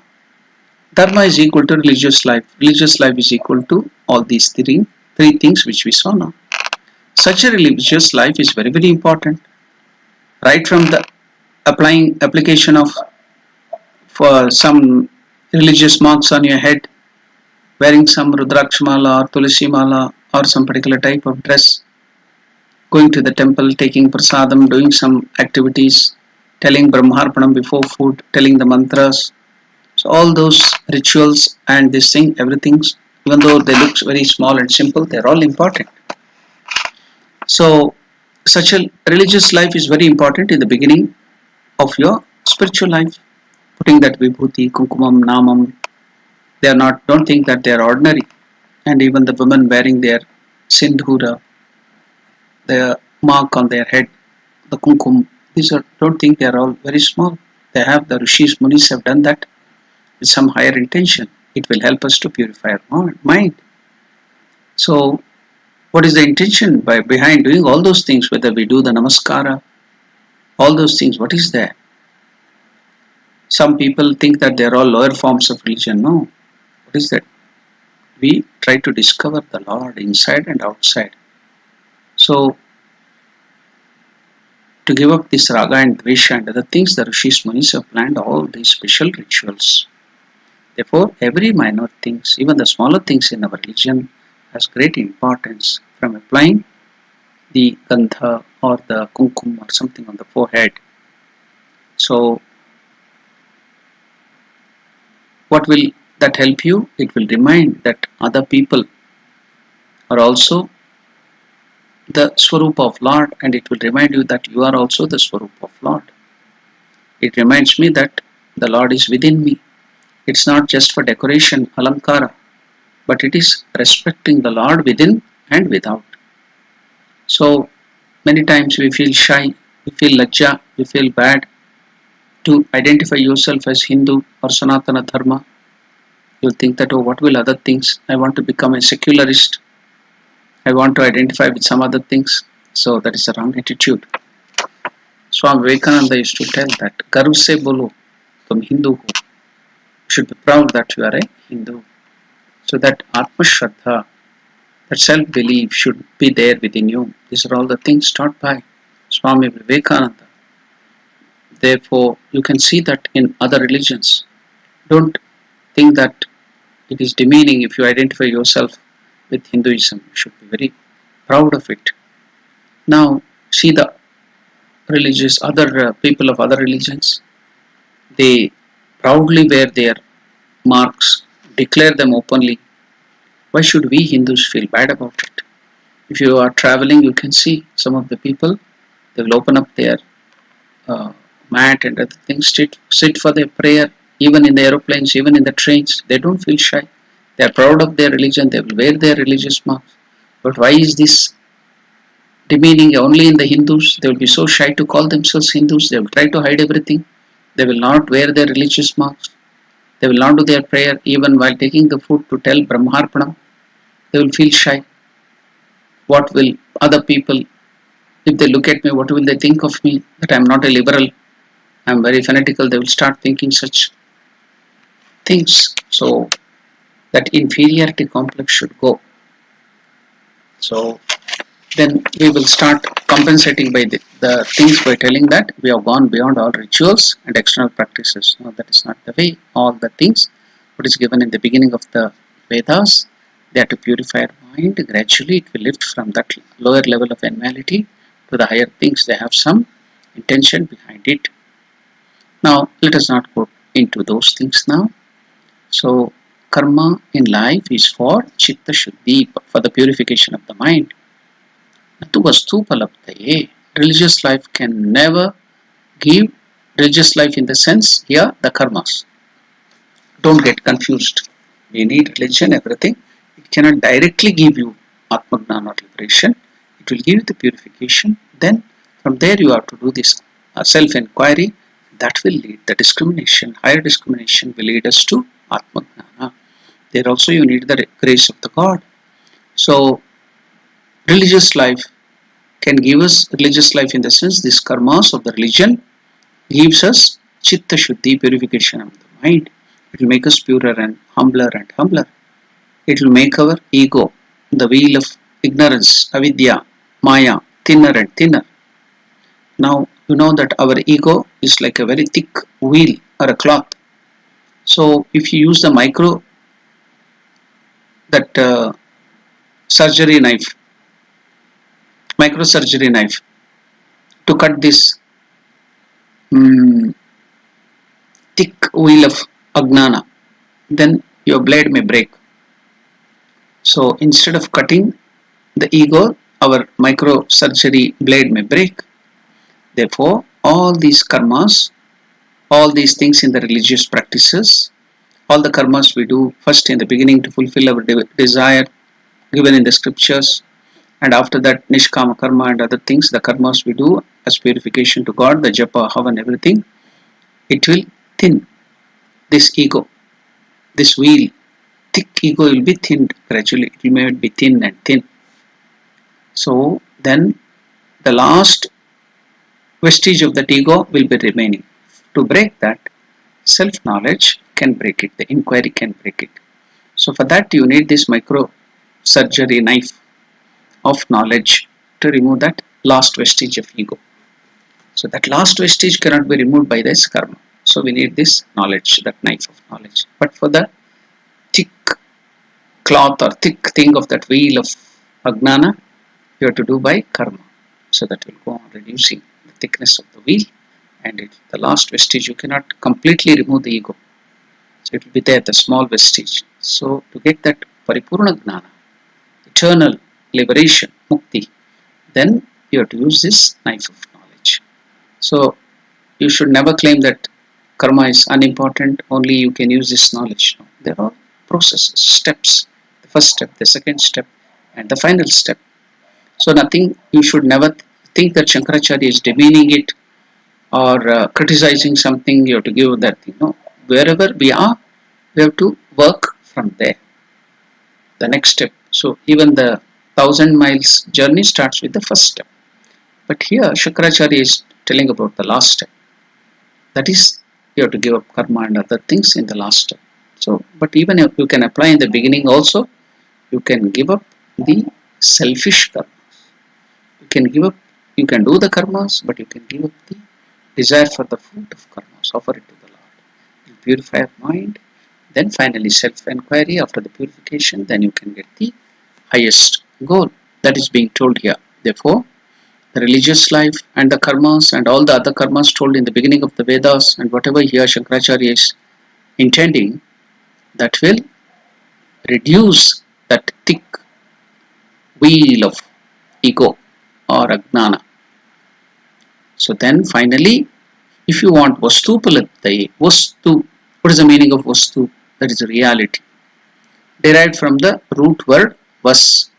Dharma is equal to religious life. Religious life is equal to all these three things which we saw now. Such a religious life is very, very important. Right from the application of for some religious marks on your head, wearing some Rudrakshamala or Tulasi Mala or some particular type of dress, going to the temple, taking prasadam, doing some activities, telling Brahmarpanam before food, telling the mantras. So all those rituals and this thing, everything, even though they look very small and simple, they're all important. So such a religious life is very important in the beginning of your spiritual life. Putting that vibhuti, kunkumam, namam, they are not, don't think that they are ordinary. And even the women wearing their sindhura, the mark on their head, the kunkum, these are, don't think they are all very small. They have, the rishis, munis have done that with some higher intention. It will help us to purify our mind. So what is the intention behind doing all those things, whether we do the namaskara, all those things, what is there? Some people think that they are all lower forms of religion. No. What is that? We try to discover the Lord inside and outside. So to give up this raga and dvesha and other things, the rishis, munis have planned all these special rituals. Therefore, every minor things, even the smaller things in our religion, has great importance, from applying the gandha or the kumkum or something on the forehead. So what will that help you? It will remind that other people are also the Swarupa of Lord, and it will remind you that you are also the Swarupa of Lord. It reminds me that the Lord is within me. It's not just for decoration, alankara, but it is respecting the Lord within and without. So many times we feel shy, we feel lajja, we feel bad to identify yourself as Hindu or Sanatana Dharma. You'll think that, oh, what will other things? I want to become a secularist. I want to identify with some other things. So that is a wrong attitude. Swami Vivekananda used to tell that, Garv se bolo, tum Hindu ho. You should be proud that you are a Hindu. So that Atma Shraddha, that self-belief should be there within you. These are all the things taught by Swami Vivekananda. Therefore, you can see that in other religions. Don't think that it is demeaning if you identify yourself with Hinduism. You should be very proud of it. Now, see the other people of other religions. They proudly wear their marks, declare them openly. Why should we Hindus feel bad about it? If you are traveling, you can see some of the people, they will open up their uh, mat and other things, sit for their prayer, even in the aeroplanes, even in the trains. They don't feel shy. They are proud of their religion, they will wear their religious marks. But why is this demeaning only in the Hindus? They will be so shy to call themselves Hindus, they will try to hide everything. They will not wear their religious marks. They will not do their prayer even while taking the food to tell Brahmarpanam. They will feel shy. What will other people, if they look at me, what will they think of me? That I am not a liberal, I am very fanatical. They will start thinking such things. So that inferiority complex should go. So then we will start compensating by the things by telling that we have gone beyond all rituals and external practices. No, that is not the way. All the things what is given in the beginning of the Vedas, they are to purify our mind. Gradually it will lift from that lower level of animality to the higher things. They have some intention behind it. Now let us not go into those things now. So karma in life is for chitta shuddhi, for the purification of the mind. Natu vastupalaptaye. Religious life can never give religious life in the sense here the karmas. Don't get confused. We need religion, everything. It cannot directly give you Atmagnan or liberation. It will give you the purification. Then from there you have to do this self-inquiry. That will lead the discrimination. Higher discrimination will lead us to Atmagnana. There also you need the grace of the God. So religious life can give us religious life in the sense this karmas of the religion gives us chitta shuddhi, purification of the mind. It will make us purer and humbler and humbler. It will make our ego, the wheel of ignorance, avidya, maya, thinner and thinner. Now you know that our ego is like a very thick wheel or a cloth. So if you use the surgery knife, microsurgery knife to cut this thick wheel of agnana, then your blade may break. So instead of cutting the ego, our microsurgery blade may break. Therefore, all these karmas, all these things in the religious practices, all the karmas we do first in the beginning to fulfill our desire given in the scriptures, and after that nishkama karma and other things, the karmas we do as purification to God, the japa, havan, everything, it will thin this ego, this wheel, thick ego will be thinned gradually. It may be thin and thin. So then the last vestige of that ego will be remaining. To break that, self-knowledge can break it, the inquiry can break it. So for that you need this micro-surgery knife of knowledge to remove that last vestige of ego. So that last vestige cannot be removed by this karma. So we need this knowledge, that knife of knowledge. But for the thick cloth or thick thing of that wheel of agnana, you have to do by karma. So that will go on reducing the thickness of the wheel, and the last vestige you cannot completely remove the ego. So it will be there, the small vestige. So to get that paripurna gnana, eternal liberation, mukti, then you have to use this knife of knowledge. So you should never claim that karma is unimportant, only you can use this knowledge. No, there are processes, steps, the first step, the second step, and the final step. So nothing, you should never think that Shankaracharya is demeaning it or criticizing something, you have to give that thing. No, wherever we are, we have to work from there. The next step. So even the 1,000 miles journey starts with the first step. But here Shankaracharya is telling about the last step. That is, you have to give up karma and other things in the last step. So, but even if you can apply in the beginning also, you can give up the selfish karmas. You can give up, you can do the karmas, but you can give up the desire for the fruit of karmas, offer it to the Lord. You purify your mind, then finally self-inquiry. After the purification, then you can get the highest goal. That is being told here. Therefore, the religious life and the karmas and all the other karmas told in the beginning of the Vedas and whatever here Shankaracharya is intending, that will reduce that thick wheel of ego or ajnana. So then finally, if you want vastu palaptaye, vastu, what is the meaning of vastu? That is reality. Derived from the root word vas.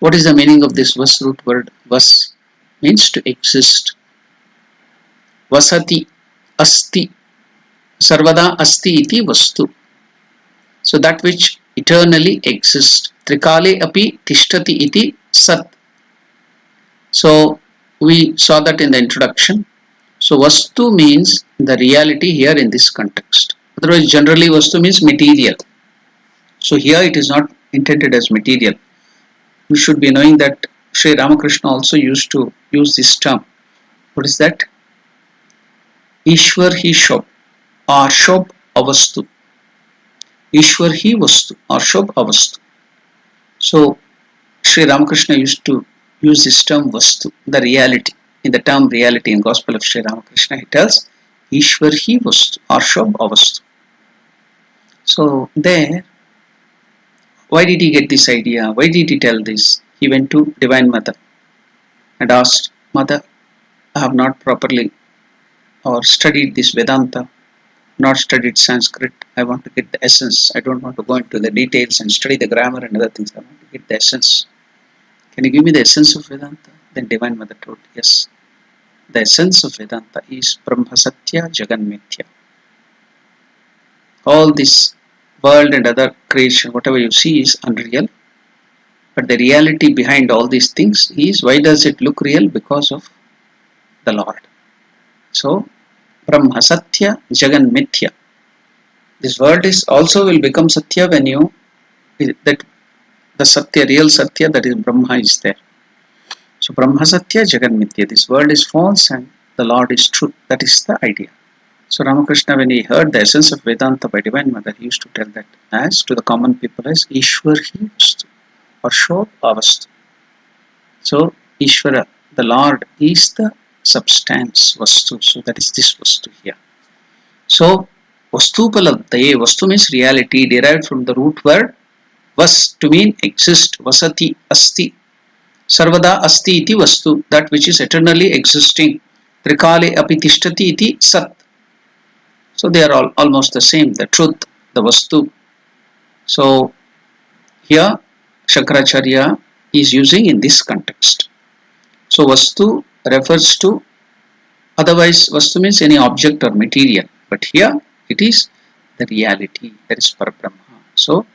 What is the meaning of this vas root word? Vas means to exist. Vasati, asti, sarvada asti iti vastu. So that which eternally exists. Trikale api tishtati iti sat. So we saw that in the introduction. So vastu means the reality here in this context. Otherwise generally vastu means material. So here it is not intended as material. We should be knowing that Sri Ramakrishna also used to use this term. What is that? Ishwar hi shob or shob avastu. Ishwar hi vastu or shob avastu. So Sri Ramakrishna used to use this term vastu, the reality. In the term reality in Gospel of Sri Ramakrishna, he tells Ishwar hi vastu or shob avastu. So there, why did he get this idea? Why did he tell this? He went to Divine Mother and asked, Mother, I have not properly or studied this Vedanta, not studied Sanskrit. I want to get the essence. I don't want to go into the details and study the grammar and other things. I want to get the essence. Can you give me the essence of Vedanta? Then Divine Mother told, yes. The essence of Vedanta is Brahma Satya Jagan Mithya. All this world and other creation, whatever you see is unreal. But the reality behind all these things is, why does it look real? Because of the Lord. So, Brahma Satya Jagan Mithya. This world is also will become Satya when you, that the Satya, real Satya, that is Brahma is there. So, Brahma Satya Jagan Mithya. This world is false and the Lord is truth. That is the idea. So, Ramakrishna, when he heard the essence of Vedanta by Divine Mother, he used to tell that as to the common people as Ishwar hi vastu or shob avastu. So, Ishvara, the Lord, is the substance vastu. So, that is this vastu here. So, vastu palabdaye, vastu means reality, derived from the root word vas, to mean exist, vasati, asti. Sarvada asti iti vastu, that which is eternally existing. Trikale api tishtati iti sat. So they are all almost the same, the truth, the vastu. So here Shankaracharya is using in this context. So vastu refers to, otherwise vastu means any object or material, but here it is the reality, that is Parabrahma. So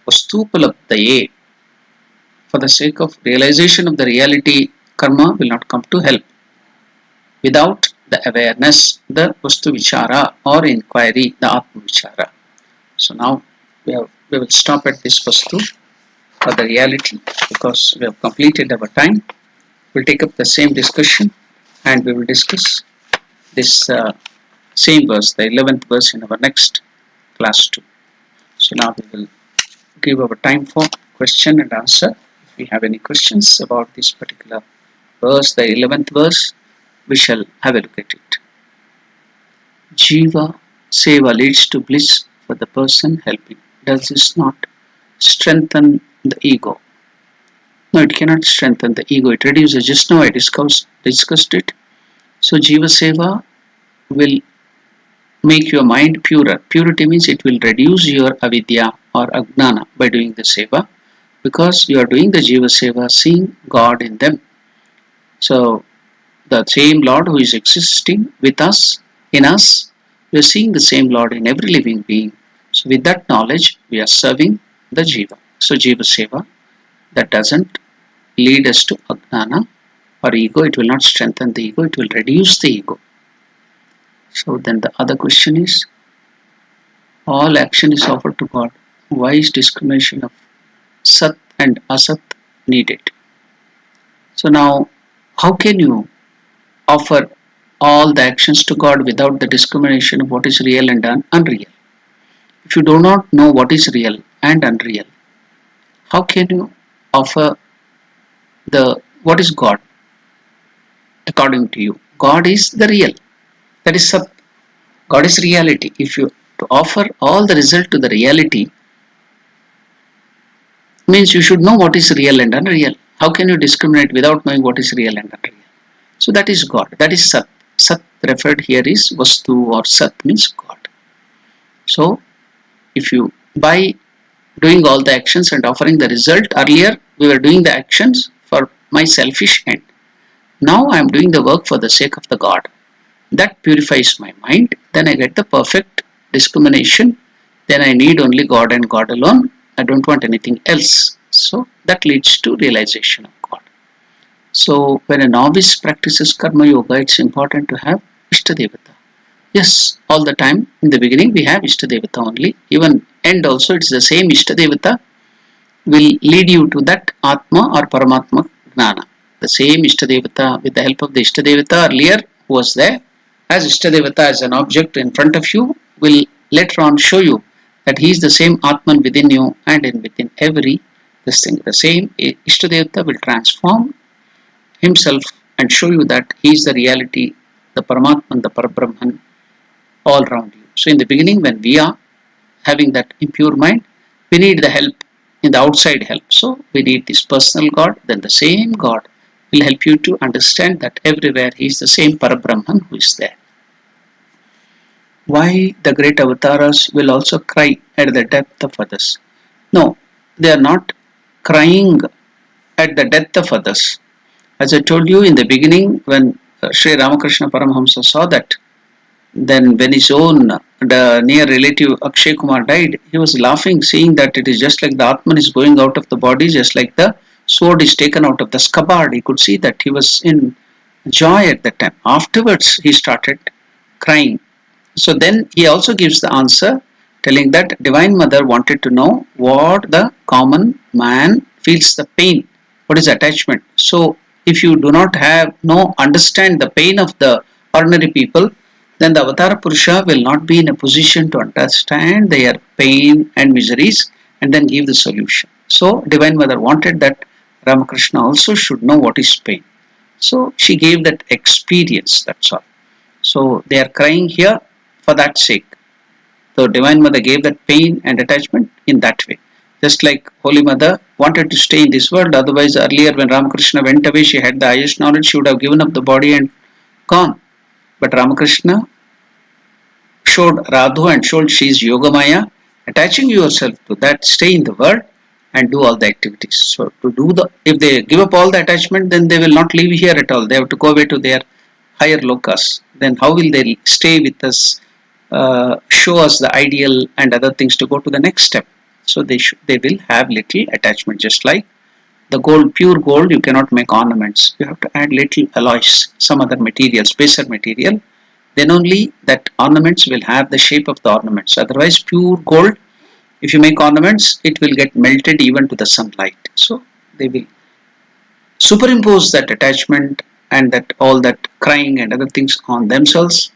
vastu palabdaye, for the sake of realization of the reality, karma will not come to help. Without the awareness, the vastu vichara or inquiry, the atma vichara. So now we will stop at this vastu for the reality, because we have completed our time. We'll take up the same discussion and we will discuss this same verse, the 11th verse, in our next class too. So now we will give our time for question and answer. If we have any questions about this particular verse, the 11th verse, we shall have a look at it. Jiva Seva leads to bliss for the person helping. Does this not strengthen the ego? No, it cannot strengthen the ego. It reduces. Just now I discussed it. So Jiva Seva will make your mind purer. Purity means it will reduce your avidya or ajnana by doing the seva, because you are doing the Jiva Seva, seeing God in them. So the same Lord who is existing with us, in us, we are seeing the same Lord in every living being. So with that knowledge, we are serving the Jiva. So Jiva Seva, that doesn't lead us to Ajnana or ego. It will not strengthen the ego. It will reduce the ego. So then the other question is, all action is offered to God. Why is discrimination of Sat and Asat needed? So now, how can you offer all the actions to God without the discrimination of what is real and unreal. If you do not know what is real and unreal, how can you offer the what is God according to you? God is the real. That is Sat. God is reality. If you to offer all the result to the reality, means you should know what is real and unreal. How can you discriminate without knowing what is real and unreal? So that is God. That is Sat. Sat referred here is Vastu or Sat means God. So if you by doing all the actions and offering the result, earlier we were doing the actions for my selfish end. Now I am doing the work for the sake of the God. That purifies my mind. Then I get the perfect discrimination. Then I need only God and God alone. I don't want anything else. So that leads to realization of God. So when a novice practices Karma Yoga, it's important to have Ishtadevata. Yes, all the time in the beginning we have Ishtadevata only. Even end also it's the same Ishtadevata will lead you to that Atma or Paramatma Gnana. The same Ishtadevata, with the help of the Ishtadevata earlier who was there as Ishtadevata as an object in front of you will later on show you that he is the same Atman within you and in within every this thing. The same Ishtadevata will transform himself and show you that he is the reality, the Paramatman, the Parabrahman all around you. So in the beginning when we are having that impure mind, we need the help in the outside help. So we need this personal God, then the same God will help you to understand that everywhere he is the same Parabrahman who is there. Why the great avatars will also cry at the death of others? No, they are not crying at the death of others. As I told you in the beginning, when Sri Ramakrishna Paramahamsa saw that, then when his own the near relative Akshay Kumar died, he was laughing, seeing that it is just like the Atman is going out of the body, just like the sword is taken out of the scabbard. He could see that he was in joy at that time. Afterwards, he started crying. So then he also gives the answer, telling that Divine Mother wanted to know what the common man feels the pain, what is attachment. So if you do not understand the pain of the ordinary people, then the Avatara Purusha will not be in a position to understand their pain and miseries and then give the solution. So Divine Mother wanted that Ramakrishna also should know what is pain. So she gave that experience, that's all. So they are crying here for that sake. So Divine Mother gave that pain and attachment in that way. Just like Holy Mother wanted to stay in this world, otherwise earlier when Ramakrishna went away, she had the highest knowledge, she would have given up the body and gone. But Ramakrishna showed Radhu and showed she is Yogamaya, attaching yourself to that, stay in the world and do all the activities. So to do if they give up all the attachment, then they will not live here at all. They have to go away to their higher lokas. Then how will they stay with us, show us the ideal and other things to go to the next step? So they will have little attachment, just like the gold, pure gold, you cannot make ornaments. You have to add little alloys, some other materials, baser material. Then only that ornaments will have the shape of the ornaments. Otherwise, pure gold, if you make ornaments, it will get melted even to the sunlight. So they will superimpose that attachment and that all that crying and other things on themselves.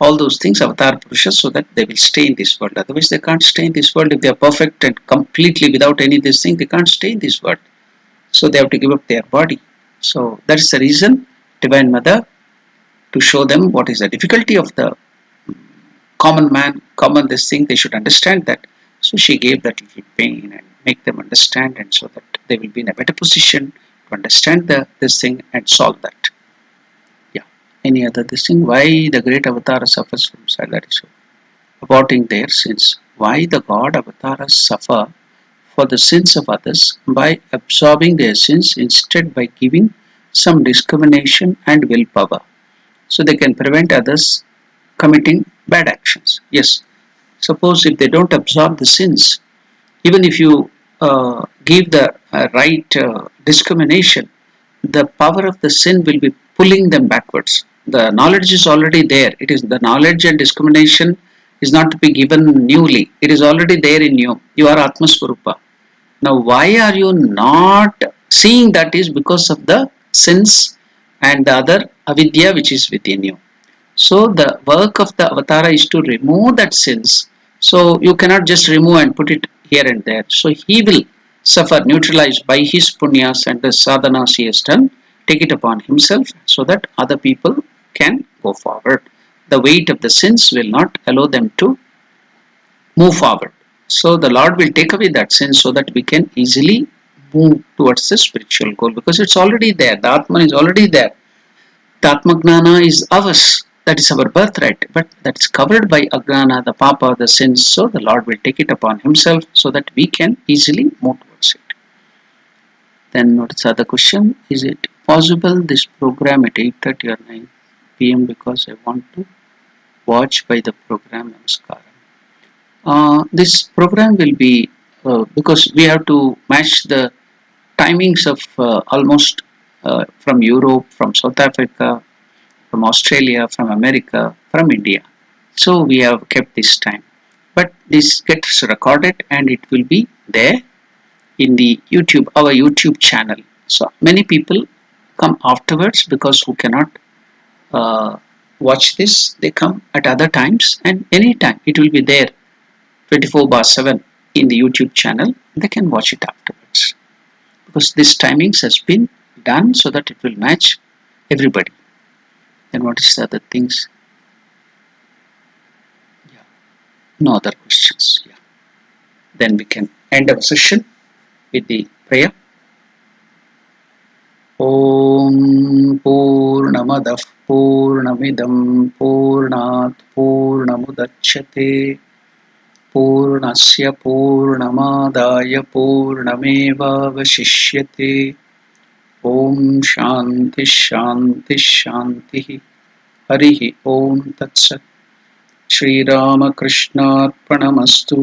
All those things, avatar purushas, so that they will stay in this world. Otherwise, they can't stay in this world. If they are perfect and completely without any of this thing, they can't stay in this world. So they have to give up their body. So that is the reason Divine Mother, to show them what is the difficulty of the common man, common this thing, they should understand that. So she gave that little pain and make them understand, and so that they will be in a better position to understand this thing and solve that. Yeah. Any other this thing? Why the great avatar suffers from sadness? Aborting their sins. Why the God avatars suffer for the sins of others by absorbing their sins, instead by giving some discrimination and willpower, so they can prevent others committing bad actions. Yes, suppose if they don't absorb the sins, even if you give the right discrimination, the power of the sin will be pulling them backwards. The knowledge is already there. It is the knowledge and discrimination is not to be given newly. It is already there in you. You are Atma Swarupa. Now why are you not seeing that is because of the sins and the other avidya which is within you. So the work of the avatara is to remove that sins. So you cannot just remove and put it here and there. So he will suffer, neutralized by his punyas and the sadhanas he has done, take it upon himself so that other people can go forward. The weight of the sins will not allow them to move forward. So the Lord will take away that sin so that we can easily move towards the spiritual goal, because it's already there. The Atman is already there. The Atmagnana is ours. That is our birthright. But that's covered by Agnana, the Papa, the sins. So the Lord will take it upon himself so that we can easily move towards it. Then notice the other question. Is it possible this program at 8:30 or 9 p.m. because I want to watch by the program? Namaskaram. This program will be because we have to match the timings of almost from Europe, from South Africa, from Australia, from America, from India. So we have kept this time. But this gets recorded and it will be there in the YouTube, our YouTube channel. So many people come afterwards because who cannot watch this, they come at other times, and anytime it will be there 24/7 in the YouTube channel. They can watch it afterwards because this timings has been done so that it will match everybody. Then what is the other things? Yeah, no other questions. Yeah, then we can end our session with the prayer. Om Purnamadah Purnamidam Purnat Purnamudachyate Purnasya Purnamadaya Purnamevavashishyate. Om Shanti Shanti Shanti. Harihi Om Tat Sat. Shri Ramakrishna Arpanamastu.